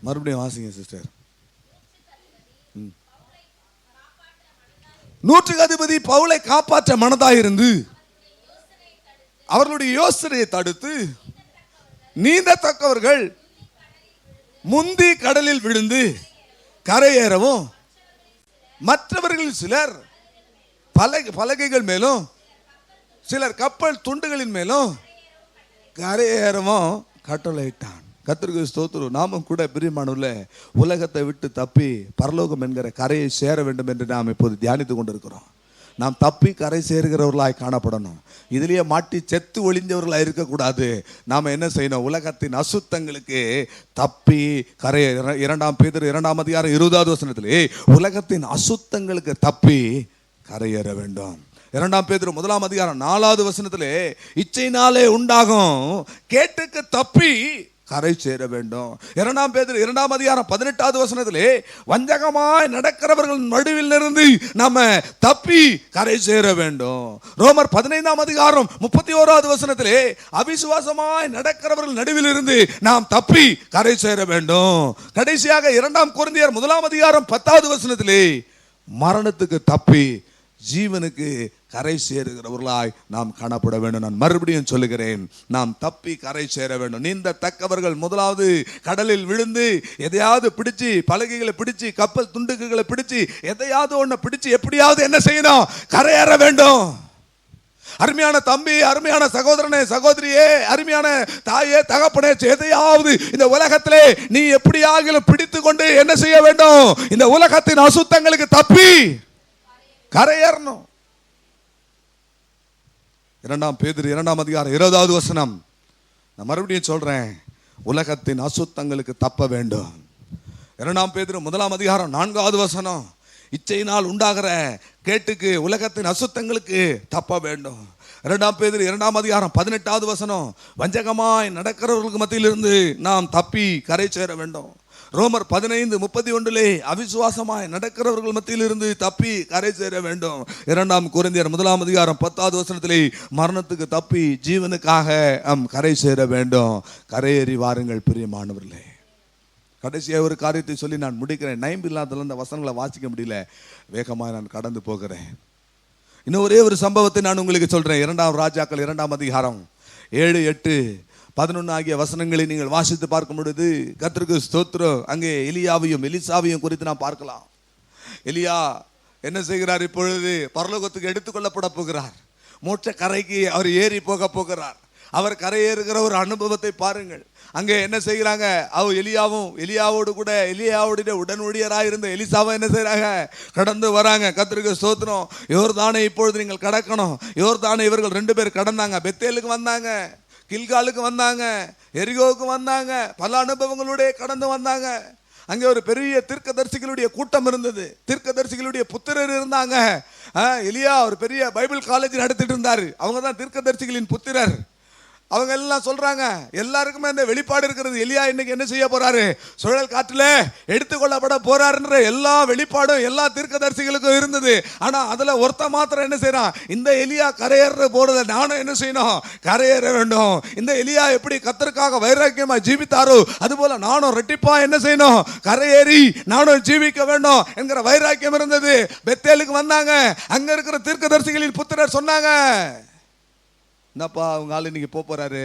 மறுபடியும் வாசிங்க சிஸ்டர். 100க்கு அதிபதி பவுலை காப்பாற்ற மனதாயிருந்து அவர்களுடைய யோசனையை தடுத்து, நீந்தத்தக்கவர்கள் முந்தி கடலில் விழுந்து கரையேறவும், மற்றவர்கள் சிலர் பலகைகள் மேலும் சிலர் கப்பல் துண்டுகளின் மேலும் கரையேறவும் கட்டளையிட்டான். கர்த்தருக்கு ஸ்தோத்திரம். நாமும் கூட பிரியமானவர்களே, உலகத்தை விட்டு தப்பி பரலோகம் என்கிற கரையை சேர வேண்டும் என்று நாம் இப்போது தியானித்து கொண்டிருக்கிறோம். நாம் தப்பி கரை சேருகிறவர்களாய் காணப்படணும். இதுலேயே மாட்டி செத்து ஒளிஞ்சவர்களாக இருக்கக்கூடாது. நாம் என்ன செய்யணும்? உலகத்தின் அசுத்தங்களுக்கு தப்பி கரை, 2 பேதுரு 2ஆம் அதிகாரம் 20வது வசனத்திலே உலகத்தின் அசுத்தங்களுக்கு தப்பி கரையேற வேண்டும். 2 பேதுரு 1ஆம் அதிகாரம் 4வது வசனத்திலே இச்சையினாலே உண்டாகும் கேட்டுக்கு தப்பி கரை சேர வேண்டும். 2 பேதுரு 2ஆம் அதிகாரம் 18வது வசனத்திலே வஞ்சகமாய் நடக்கிறவர்கள் நடுவில் இருந்து நாம தப்பி கரை சேர வேண்டும். ரோமர் 15ஆம் அதிகாரம் 31வது வசனத்திலே அவிசுவாசமாய் நடக்கிறவர்கள் நடுவில் இருந்து நாம் தப்பி கரை சேர வேண்டும். கடைசியாக 2 கொரிந்தியர் 1ஆம் அதிகாரம் 10வது வசனத்திலே மரணத்துக்கு தப்பி ஜீவனுக்கு கரை சேருகிறவர்களாய் நாம் காணப்பட வேண்டும். நான் மறுபடியும் சொல்லுகிறேன், நாம் தப்பி கரை சேர வேண்டும். நீந்த தக்கவர்கள் முதலாவது கடலில் விழுந்து எதையாவது பிடிச்சு, பலகைகளை பிடிச்சு, கப்பல் துண்டுகளை பிடிச்சு, எதையாவது ஒன்று பிடிச்சு எப்படியாவது என்ன செய்யணும்? கரையேற வேண்டும். அருமையான தம்பி, அருமையான சகோதரனே, சகோதரியே, அருமையான தாயே, தகப்பனே, எதையாவது இந்த உலகத்திலே நீ எப்படியாகிலும் பிடித்து கொண்டு என்ன செய்ய வேண்டும்? இந்த உலகத்தின் அசுத்தங்களுக்கு தப்பி கரையேறணும். 2 பேதுரு 2ஆம் அதிகாரம் 20வது வசனம். நான் மறுபடியும் சொல்றேன், உலகத்தின் அசுத்தங்களுக்கு தப்ப வேண்டும். 2 பேதுரு 1ஆம் அதிகாரம் 4வது வசனம். இச்சையினால் உண்டாகிற கேட்டுக்கு, உலகத்தின் அசுத்தங்களுக்கு தப்ப வேண்டும். 2 பேதுரு 2ஆம் அதிகாரம் 18வது வசனம். வஞ்சகமாய் நடக்கிறவர்களுக்கு மத்தியிலிருந்து நாம் தப்பி கரை சேர வேண்டும். ரோமர் 15:31 அவிசுவாசமாய் நடக்கிறவர்கள் மத்தியிலிருந்து தப்பி கரை சேர வேண்டும். 2 கொரிந்தியர் 1ஆம் அதிகாரம் 10வது வசனத்திலே மரணத்துக்கு தப்பி ஜீவனுக்காக கரை சேர வேண்டும். கரையேறி வாருங்கள் பிரியமானவர்களே. கடைசியாக ஒரு காரியத்தை சொல்லி நான் முடிக்கிறேன். நைம்பு இல்லாததுல அந்த வசனங்களை வாசிக்க முடியல, வேகமாக நான் கடந்து போகிறேன். இன்னும் ஒரே ஒரு சம்பவத்தை நான் உங்களுக்கு சொல்றேன். 2 ராஜாக்கள் 2ஆம் அதிகாரம் 7, 8, 11 ஆகிய வசனங்களை நீங்கள் வாசித்து பார்க்கும் பொழுது கர்த்தருக்கு ஸ்தோத்திரம், அங்கே எலியாவையும் எலிசாவையும் குறித்து நாம் பார்க்கலாம். எலியா என்ன செய்கிறார்? இப்பொழுது பரலோகத்துக்கு எடுத்துக்கொள்ளப்பட போகிறார். மோட்ச கரைக்கு அவர் ஏறி போக போகிறார். அவர் கரையேறுகிற ஒரு அனுபவத்தை பாருங்கள். அங்கே என்ன செய்கிறாங்க? அவர் எலியாவோடு கூட எலியாவுடைய உடனடியராக இருந்த எலிசாவை என்ன செய்கிறாங்க? கடந்து வராங்க. கர்த்தருக்கு ஸ்தோத்திரம். யோர்தானை இப்பொழுது நீங்கள் கடக்கணும். யோர்தானை இவர்கள் 2 பேர் கடந்தாங்க. பெத்தேலுக்கு வந்தாங்க, கில்காலுக்கு வந்தாங்க, எரிகோவுக்கு வந்தாங்க, பல அனுபவங்களுடைய கடந்து வந்தாங்க. அங்கே ஒரு பெரிய தீர்க்கதரிசிகளுடைய கூட்டம் இருந்தது. தீர்க்கதரிசிகளுடைய புத்திரர் இருந்தாங்க. எலியா ஒரு பெரிய பைபிள் காலேஜ் நடத்திட்டு இருந்தாரு. அவங்க தான் தீர்க்கதரிசிகளின் புத்திரர். அவங்க எல்லாம் சொல்றாங்க, எல்லாருக்குமே அந்த வெளிப்பாடு இருக்கிறது. எலியா இன்னைக்கு என்ன செய்ய போறாரு? சுழல் காற்றுல எடுத்துக்கொள்ளப்பட போறாருன்ற எல்லா வெளிப்பாடும் எல்லா தீர்க்கதரிசிகளுக்கும் இருந்தது. ஆனா அதுல ஒருத்த மாத்திரம் என்ன செய்யறான்? இந்த எலியா கரையேற போறத நானும் என்ன செய்யணும்? கரையேற வேண்டும். இந்த எலியா எப்படி கர்த்தருக்காக வைராக்கியமா ஜீவித்தாரோ அதுபோல நானும் ரெட்டிப்பா என்ன செய்யணும்? கரையேறி நானும் ஜீவிக்க வேண்டும் என்கிற வைராக்கியம் இருந்தது. பெத்தேலுக்கு வந்தாங்க. அங்க இருக்கிற தீர்க்கதரிசிகளின் புத்திரர் சொன்னாங்க, என்னப்பா அவங்க ஆள் இன்னைக்கு போறாரு,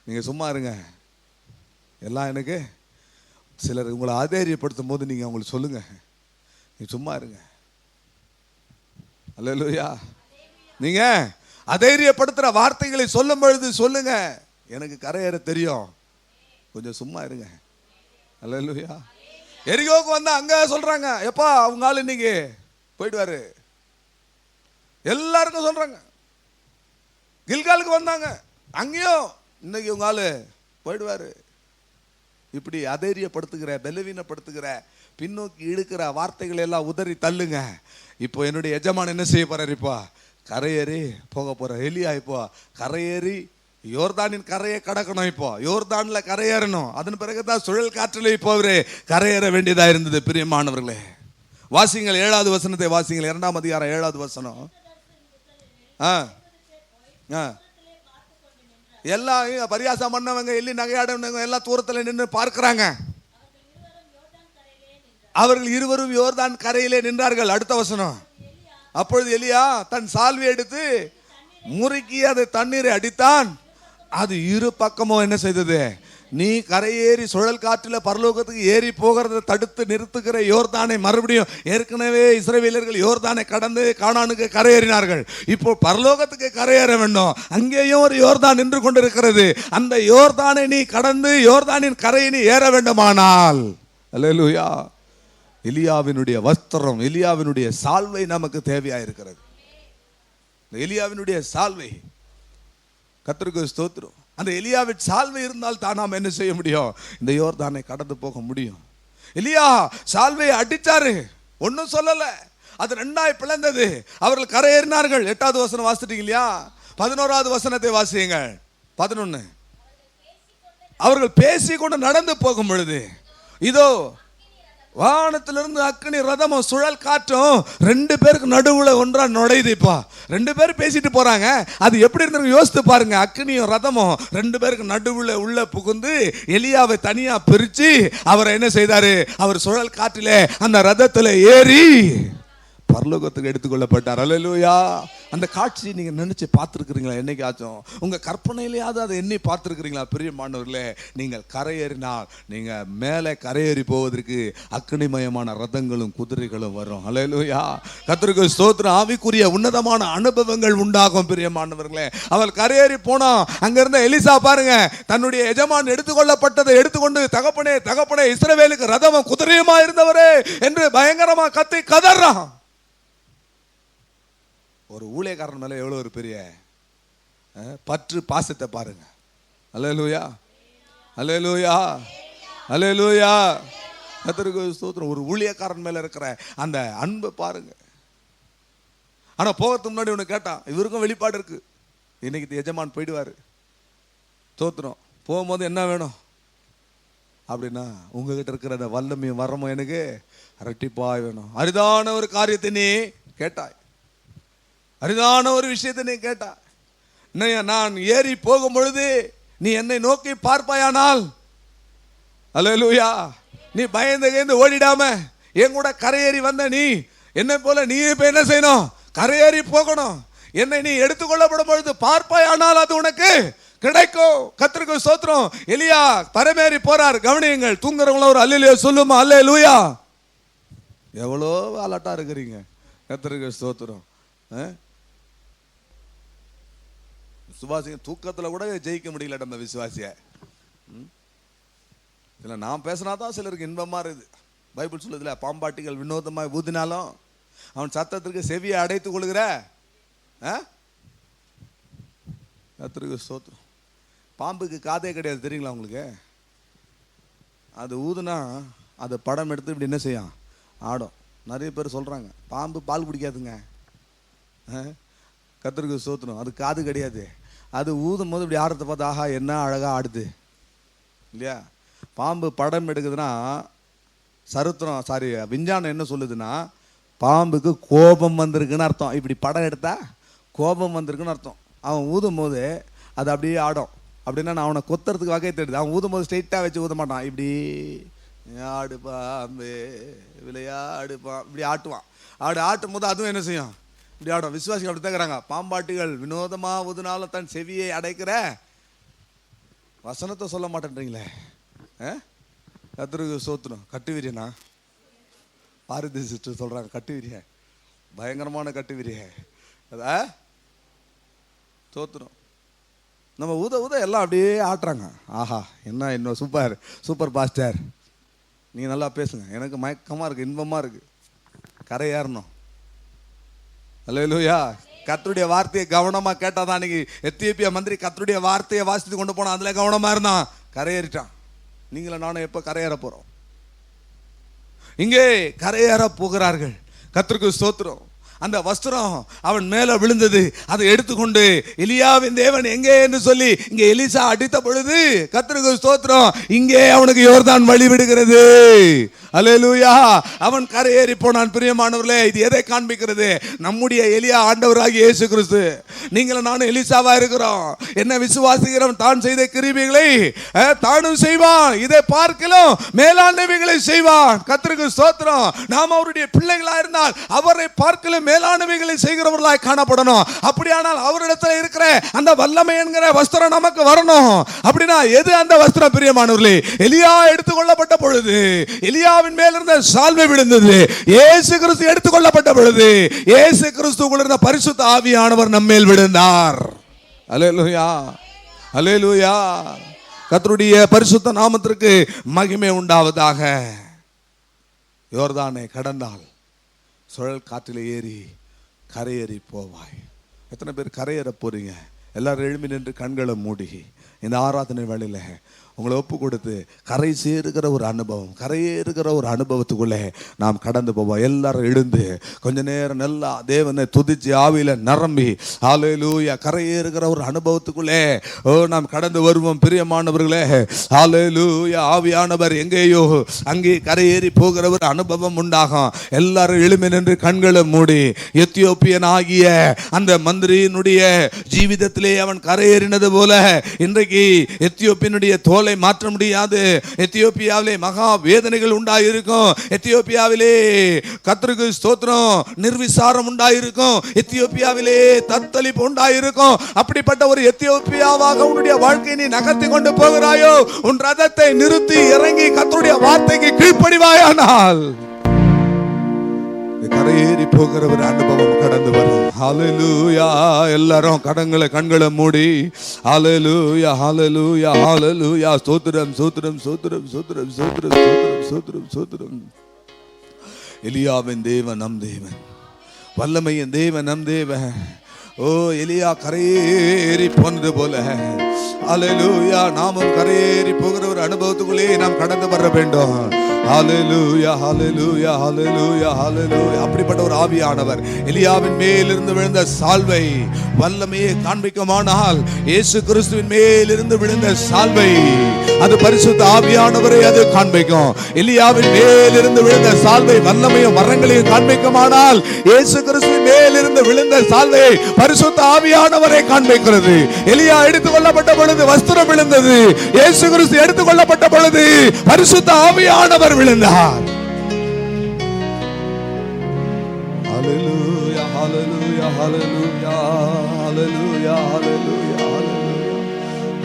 நீங்க சும்மா இருங்க. எல்லாம் எனக்கு சிலர் உங்களை ஆதேரியப்படுத்தும் போது நீங்க அவங்களுக்கு சொல்லுங்க, நீங்க சும்மா இருங்க. அல்லேலூயா. நீங்க அதைரியப்படுத்துற வார்த்தைகளை சொல்லும் பொழுது சொல்லுங்க, எனக்கு கரையேற தெரியும், கொஞ்சம் சும்மா இருங்க. அல்லேலூயா. எரிகோவுக்கு வந்தா அங்க சொல்றாங்க, எப்பா அவங்க ஆள் இன்னைக்கு போயிடுவாரு. எல்லாருக்கும் சொல்றாங்க. கில்காலுக்கு வந்தாங்க, அங்கேயும் இன்னைக்கு உங்க ஆளு போயிடுவாரு. இப்படி அதைரியப்படுத்துகிற, பலவீனப்படுத்துகிற, பின்னோக்கி இழுக்கிற வார்த்தைகளை எல்லாம் உதறி தள்ளுங்க. இப்போ என்னுடைய எஜமான் என்ன செய்ய போறாரு? இப்போ கரையேறி போக போற எலியா இப்போ கரையேறி யோர்தானின் கரையை கடக்கணும். இப்போ யோர்தான்ல கரையேறணும். அதன் பிறகுதான் சுழல் காற்றிலே இப்போ அவரு கரையேற வேண்டியதா இருந்தது. பிரியமானவர்களே, வாசிங்கள் 7வது வசனத்தை வாசிங்கள். 2ஆம் அதிகாரம் 7வது வசனம். எல்லாம் பரியாசம் பண்ணவங்க, எள்ளி நகையாடவங்க எல்லாம் தூரத்தில் நின்று பார்க்கிறாங்க. அவர்கள் இருவரும் யோர்தான் கரையிலே நின்றார்கள். அடுத்த வசனம். அப்பொழுது எலியா தன் சால்வை எடுத்து முறுக்கி அது தண்ணீரை அடித்தான். அது இரு பக்கமும் என்ன செய்தது? நீ கரையேறி சுழல் காற்றில் பரலோகத்துக்கு ஏறி போகிறத தடுத்து நிறுத்துகிற யோர்தானை மறுபடியும், ஏற்கனவே இஸ்ரவேலர்கள் யோர்தானை கடந்து கானானுக்கு கரையேறினார்கள். இப்போ பரலோகத்துக்கு கரையேற வேண்டும். அங்கேயும் ஒரு யோர்தான் நின்று கொண்டிருக்கிறது. அந்த யோர்தானை நீ கடந்து யோர்தானின் கரையை நீ ஏற வேண்டுமானால், அல்லேலூயா, எலியாவினுடைய வஸ்திரம், எலியாவினுடைய சால்வை நமக்கு தேவையா இருக்கிறது. எலியாவினுடைய சால்வை, கர்த்தருக்கு ஸ்தோத்திரம். அந்த எலியாவின் சால்வை இருந்தால் தான் நாம் என்ன செய்ய முடியும்? இந்த யோர்தானை கடந்து போக முடியும். எலியா சால்வையை அடிச்சாரு, ஒன்னும் சொல்லல, அது 2ஆய் பிளந்தது. அவர்கள் கரையேறினார்கள். 8வது வசனம் வாசிட்டீங்க இல்லையா? 11வது வசனத்தை வாசியுங்கள். 11. அவர்கள் பேசிக்கொண்டு நடந்து போகும் பொழுது இதோ வானத்திலிருந்து அக்கினி ரதமும் சுழல் காற்றும் 2 பேருக்கு நடுவுல ஒன்றா நுழையுது. இப்போ 2 பேர் பேசிட்டு போறாங்க. அது எப்படி இருந்து யோசித்து பாருங்க. அக்கினியும் ரதமும் 2 பேருக்கு நடுவுல உள்ள புகுந்து எலியாவை தனியா பிரிச்சு அவரை என்ன செய்தாரு? அவர் சுழல் காற்றிலே அந்த ரதத்துல ஏறி பரலோகத்துக்கு எடுத்துக்கொள்ளப்பட்டார். அல்லேலூயா. அந்த காட்சியை நீங்க நினைச்சு பார்த்துருக்கிறீங்களா? என்னைக்காச்சும் உங்க கற்பனையிலேயாவது அதை எண்ணி பார்த்துருக்கிறீங்களா? பிரியமானவர்களே, நீங்கள் கரையேறினால் நீங்க மேலே கரையேறி போவதற்கு அக்னிமயமான ரதங்களும் குதிரைகளும் வரும். அல்லேலூயா. கர்த்தருக்கு ஸ்தோத்திரம். ஆவிக்குரிய உன்னதமான அனுபவங்கள் உண்டாகும். பிரியமானவர்களே, அவள் கரையேறி போனா அங்க இருந்த எலிசா பாருங்க, தன்னுடைய எஜமான் எடுத்துக்கொள்ளப்பட்டதை எடுத்துக்கொண்டு, தகப்பனே தகப்பனே, இஸ்ரவேலுக்கு ரதமும் குதிரையுமா இருந்தவரே என்று பயங்கரமா கத்தி கதறான். ஒரு ஊழியக்காரன் மேல எவ்வளவு ஒரு பெரிய பற்று, பாசத்தை பாருங்க. அல்லேலூயா, அல்லேலூயா, அல்லேலூயா. கர்த்தருக்கு ஸ்தோத்திரம். ஒரு ஊழியக்காரன் மேல இருக்கிற அந்த அன்பை பாருங்க. ஆனா போகிறதுக்கு முன்னாடி ஒன்று கேட்டான். இவருக்கும் வெளிப்பாடு இருக்கு. இன்னைக்கு எஜமான் போயிடுவாரு. ஸ்தோத்திரம். போகும்போது என்ன வேணும் அப்படின்னா, உங்ககிட்ட இருக்கிற அந்த வல்லமையும் வரமும் எனக்கு இரட்டிப்பாய் வேணும். அரிதான ஒரு காரியத்தை நீ கேட்டாய், அரிதான ஒரு விஷயத்தை நீ கேட்டா. நான் ஏறி போகும் பொழுது நீ என்னை நோக்கி பார்ப்பாயானால், அல்லேலூயா, நீ பயந்து ஓடிடாம என் கூட கரையேறி வந்த நீ என்னை போல நீ இப்ப என்ன செய்யணும்? கரையேறி போகணும். என்னை நீ எடுத்துக்கொள்ளப்படும் பொழுது பார்ப்பாயானால் அது உனக்கு கிடைக்கும். கர்த்தருக்கு ஸ்தோத்திரம். எலியா பரமேறி போறார். கவனியுங்கள். தூங்குறவங்கள ஒரு அல்லேலூயா சொல்லுமா? அல்லேலூயா. எவ்வளோ அலட்டா இருக்கிறீங்க. கர்த்தருக்கு ஸ்தோத்திரம். விசுவாசிங்க தூக்கத்தில் கூட ஜெயிக்க முடியல நம்ம விசுவாசிய. இல்லை, நான் பேசினா தான் சிலருக்கு இன்பமா இருக்குது. பைபிள் சொல்லுதுல, பாம்பாட்டிகள் வினோதமாக ஊதினாலும் அவன் சத்தத்திற்கு செவியை அடைத்துக் கொள்கிற. கர்த்தருக்கு ஸ்தோத்திரம். பாம்புக்கு காதே கிடையாது, தெரியுங்களா உங்களுக்கு? அது ஊதுனா அது படம் எடுத்து இப்படி என்ன செய்யும்? ஆடும். நிறைய பேர் சொல்கிறாங்க பாம்பு பால் குடிக்காதுங்க. கர்த்தருக்கு ஸ்தோத்திரம். அது காது கிடையாது. அது ஊதும் போது இப்படி ஆடுறத பார்த்து ஆஹா என்ன அழகாக ஆடுது இல்லையா. பாம்பு படம் எடுக்குதுன்னா விஞ்ஞானம் என்ன சொல்லுதுன்னா பாம்புக்கு கோபம் வந்திருக்குன்னு அர்த்தம். இப்படி படம் எடுத்தா கோபம் வந்திருக்குன்னு அர்த்தம். அவன் ஊதும் போது அது அப்படியே ஆடும். அப்படின்னா நான் அவனை கொத்துறதுக்கு வகை தேடுது. அவன் ஊதும் போது ஸ்ட்ரெயிட்டாக வச்சு ஊத மாட்டான். இப்படி ஆடு பாம்பு விளையாடுப்பான் இப்படி ஆட்டுவான். ஆட்டும் போது அதுவும் என்ன செய்யும் இப்படி ஆடும். விசுவாசிகள் அப்படி தாக்குறாங்க. பாம்பாட்டிகள் வினோதமாக ஊதுனாலும் தன் செவியை அடைக்கிற வசனத்தை சொல்ல மாட்டேன்றீங்களே. கர்த்தருக்கு ஸ்தோத்திரம். கட்டுவிரியனா பாரதி சிஸ்டர் சொல்கிறாங்க கட்டுவிரிய பயங்கரமான கட்டுவிரிய அதா ஸ்தோத்திரம். நம்ம ஊத எல்லாம் அப்படியே ஆட்டுறாங்க. ஆஹா என்ன இன்னும் சூப்பர் பாஸ்டர் நீங்கள் நல்லா பேசுங்க. எனக்கு மயக்கமாக இருக்குது, இன்பமாக இருக்குது, கரையேறணும். அல்லேலூயா. கர்த்தருடைய வார்த்தையை கவனமாக கேட்டால் தான். அன்றைக்கி எத்தியோப்பியா மந்திரி கர்த்தருடைய வார்த்தையை வாசித்து கொண்டு போனான். அதில் கவனமாக இருந்தான், கரையேறிட்டான். நீங்களும் நானும் எப்போ கரையேற போகிறோம்? இங்கே கரையேற போகிறார்கள். கர்த்தருக்கு ஸ்தோத்திரம். அந்த வஸ்திரம் அவன் மேலே விழுந்தது. அதை எடுத்துக்கொண்டு எலியாவின் தேவன் எங்கே என்று சொல்லி இங்கே எலிசா அடித்த பொழுது கர்த்தருக்கு ஸ்தோத்திரம் இங்கே அவனுக்கு யோர்தான் வழி விடுகிறது. அல்லேலூயா. அவன் கரையேறி போனான். பிரியமானவர்களே, இது எதை காண்பிக்கிறது? நம்முடைய எலியா ஆண்டவராகிய இயேசு கிறிஸ்து. நீங்களும் நானும் எலிசாவா இருக்கிறோம். என்ன விசுவாசிக்கிறவன் தான் செய்த கிருபைகளை தானும் செய்வான், இதை பார்க்கலாம் மேலானவைகளை செய்வான். கர்த்தருக்கு ஸ்தோத்திரம். நாம் அவருடைய பிள்ளைகளா இருந்தால் அவரை பார்க்கலாம் மேலானவைகளை செய்கிறவர்களாய் காணப்படணும். அப்படியானால் அவரிடத்தில் இருக்கிற அந்த வல்லமை என்கிற வஸ்திரம் நமக்கு வரணும். அப்படின்னா எது அந்த வஸ்திரம்? பிரியமானவர்களே, எலியா எடுத்துக்கொள்ளப்பட்ட பொழுது எலியாவின் மேல் இருந்த சால்வை விழுந்தது. இயேசு கிறிஸ்து எடுத்துக்கொள்ளப்பட்ட பொழுது இயேசு கிறிஸ்துக்குள்ள இருந்த பரிசுத்த ஆவியானவர் நம்மேல் விழுந்தார். அல்லேலூயா, அல்லேலூயா. கர்த்தருடைய பரிசுத்த நாமத்திற்கு மகிமை உண்டாவதாக. யோர்தானை கடந்தால் சுழல் காற்றில் ஏறி கரையேறி போவாய். எத்தனை பேர் கரையேற போறீங்க? எல்லாரும் எழும்பி நின்று கண்களை மூடி இந்த ஆராதனை வேளையில உங்களை ஒப்பு கொடுத்து கரை சேருகிற ஒரு அனுபவம், கரையேறுகிற ஒரு அனுபவத்துக்குள்ளே நாம் கடந்து போவோம். எல்லாரும் எழுந்து கொஞ்ச நேரம் நல்லா தேவனை துதிச்சு ஆவியில நிரம்பி ஹல்லேலூயா கரையேறுகிற ஒரு அனுபவத்துக்குள்ளே நாம் கடந்து வருவோம். பிரியமானவர்களே, ஹல்லேலூயா. ஆவியானவர் எங்கேயோ அங்கே கரையேறி போகிற ஒரு அனுபவம் உண்டாகும். எல்லாரும் எழும்பி நின்று கண்களை மூடி எத்தியோப்பியன் ஆகிய அந்த மந்திரியினுடைய ஜீவிதத்திலே அவன் கரையேறினது போல இன்றைக்கு எத்தியோப்பியனுடைய தோலை மாற்ற முடியாது. எத்தியோப்பியாவிலே மகா வேதனைகள் உண்டாயிருக்கும். எத்தியோப்பியாவிலே கர்த்தருக்கு ஸ்தோத்திரம் நிர்விசாரம் உண்டாயிருக்கும். எத்தியோப்பியாவிலே தத்தளிப்பு உண்டாயிருக்கும். அப்படிப்பட்ட ஒரு எத்தியோப்பியாவாக உன்னுடைய வாழ்க்கையை நீ நகர்த்தி கொண்டு போகிறாயோ, உன் ரதத்தை நிறுத்தி இறங்கி கர்த்தருடைய வார்த்தைக்கு கீழ்ப்படிவாயானால் கரையேறி போகிற ஒரு அனுபவம் கடந்து வரும். ஹல்லேலூயா. எல்லாரும் கண்களை மூடி ஹல்லேலூயா, ஹல்லேலூயா, ஹல்லேலூயா. ஸ்தோத்திரம், ஸ்தோத்திரம், ஸ்தோத்திரம், ஸ்தோத்திரம், ஸ்தோத்திரம், ஸ்தோத்திரம், ஸ்தோத்திரம், ஸ்தோத்திரம். எலியாவின் தேவன் நம் தேவன், வல்லமையின் தேவன் நம் தேவன். ஓ, எலியா கரையேறி போனது போல ஹல்லேலூயா நாமும் கரையேறி போகிற ஒரு அனுபவத்துக்குள்ளே நாம் கடந்து வர வேண்டும். ஹல்லேலூயா, ஹல்லேலூயா, ஹல்லேலூயா, ஹல்லேலூயா. அப்படிப்பட்ட ஒரு ஆவியானவர் எலியாவின் மேல் இருந்து விழுந்த சால்வை வல்லமையை காண்பிக்குமானால் இயேசு கிறிஸ்துவின் மேல் இருந்து விழுந்த சால்வை அது பரிசுத்த ஆவியானவரை அது காண்பிக்கும். எலியாவின் மேல் இருந்து விழுந்த சால்வை வல்லமையும் வரங்களையும் காண்பிக்குமானால் இயேசு கிறிஸ்துவின் மேல் இருந்து விழுந்த சால்வை பரிசுத்த ஆவியானவரை காண்பிக்கிறது. எலியா எடுத்துக்கொள்ளப்பட்ட பொழுது வஸ்திரம் விழுந்தது. இயேசு கிறிஸ்து எடுத்துக்கொள்ளப்பட்ட பொழுது பரிசுத்த ஆவியானவர் விழுந்தார். ஹல்லேலூயா, ஹல்லேலூயா, ஹல்லேலூயா, ஹல்லேலூயா, ஹல்லேலூயா,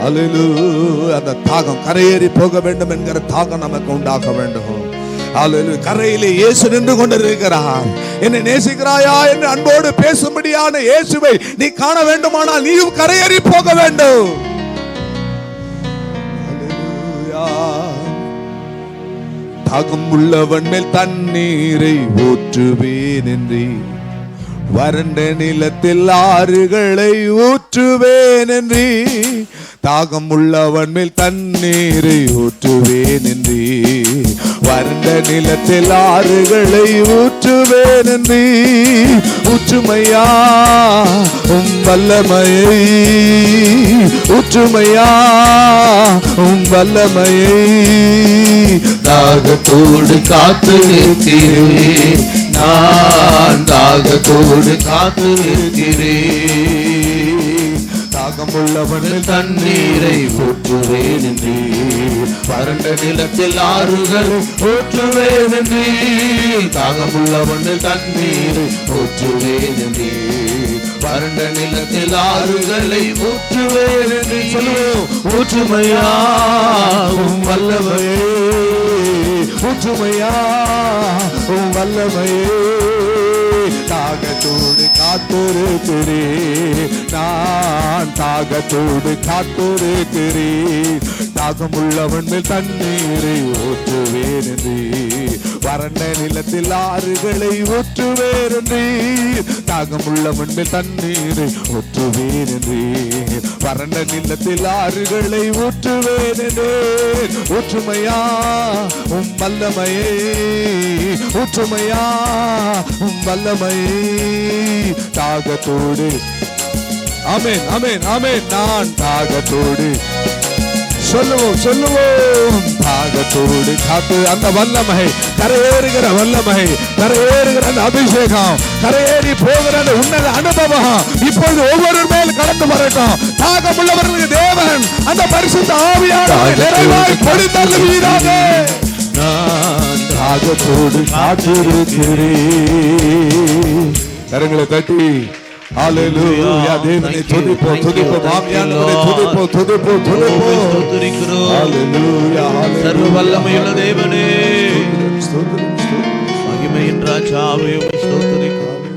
ஹல்லேலூயா. அந்த தாகம் கரையேறி போக வேண்டும் என்கிற தாகம் நமக்கு உண்டாக வேண்டும். ஹல்லேலூயா. கரையிலே இயேசு நின்று கொண்டிருக்கிறார். என்னை நேசிக்கிறாயா என்று அன்போடு பேசும்படியான இயேசுவை நீ காண வேண்டுமானால் நீயும் கரையேறி போக வேண்டும். ஹல்லேலூயா. தாகம் உள்ளவன் மேல் தண்ணீரை ஊற்றுவேன் என்றே, வறண்ட நிலத்தில் ஆறுகளை ஊற்றுவேன் என்றே, தாகம் உள்ளவன் மேல் தண்ணீரை ஊற்றுவேன் என்றே, வறண்ட நிலத்தில் ஆறுகளை ஊற்றுவேன் என்று ஊற்றுமையா உம் வல்லமையை, ஊற்றுமையா உம் வல்லமையை. தாகத்தோடு காத்து நிற்கிறேன், நான் தாகத்தோடு காத்து நிற்கிறேன். தாகமுள்ளவனில் தண்ணீரை ஊற்றுவேன் என்று, வறண்ட நிலத்தில் ஆறுகள் ஊற்றுவேன் என்று. தாகமுள்ளவனில் தண்ணீரை ஊற்றுவேன் என்று, வறண்ட நிலத்தில் ஆறுகளை ஊற்றுவேன் என்று. சொல்லுவோம், ஊற்றுமையா உம் வல்லமையே, ஊற்றுமையா உம் வல்லமையே. தாகத்தோடு காத்திருக்கிறேன், நான் தாகத்தோடு காத்திருக்கிறேன். தாகமுள்ளவன் மேல் தண்ணீரை ஊற்றுவேன் என்று, வறண்ட நிலத்தில் ஆறுகளை ஊற்றுவேன் என்று. தாகமுள்ளவன் மேல் தண்ணீரை ஊற்றுவேன் என்று, வறண்ட நிலத்தில் ஆறுகளை ஊற்றுவேன் என்று. ஊற்றுமையா உம் வல்லமையே, ஊற்றுமையா உம் வல்லமையே. தாகத்தோடு, ஆமென் ஆமென் ஆமென், நான் தாகத்தோடு, சொல்லுவோம் சொல்லுவோம், தாகத்தோடு காத்து. அந்த வல்லமை, கரையேறுகிற வல்லமை, கரையேறுகிற அந்த அபிஷேகம், கரையேறி போகிற அந்த உன்னத அனுபவம் இப்பொழுது ஒவ்வொரு மேல் கடந்து வரட்டும். தாகமுள்ளவர்களுக்கு தேவன் அந்த பரிசுத்த ஆவியானவரை நிறைவாய் பொழிந்தருளுவீராக. நான் தாகத்தோடு காத்திருக்கிறேன். கரங்களை தட்டி ஹalleluya, தேவனை துதிப்போம் துதிப்போம், ஆவியானவரை துதிப்போம் துதிப்போம் துதிப்போம். ஹalleluya, சர்வ வல்லமையுள்ள தேவனே, மகிமையின் ராஜாவே, ஸ்தோத்திரிக்கிறோம்.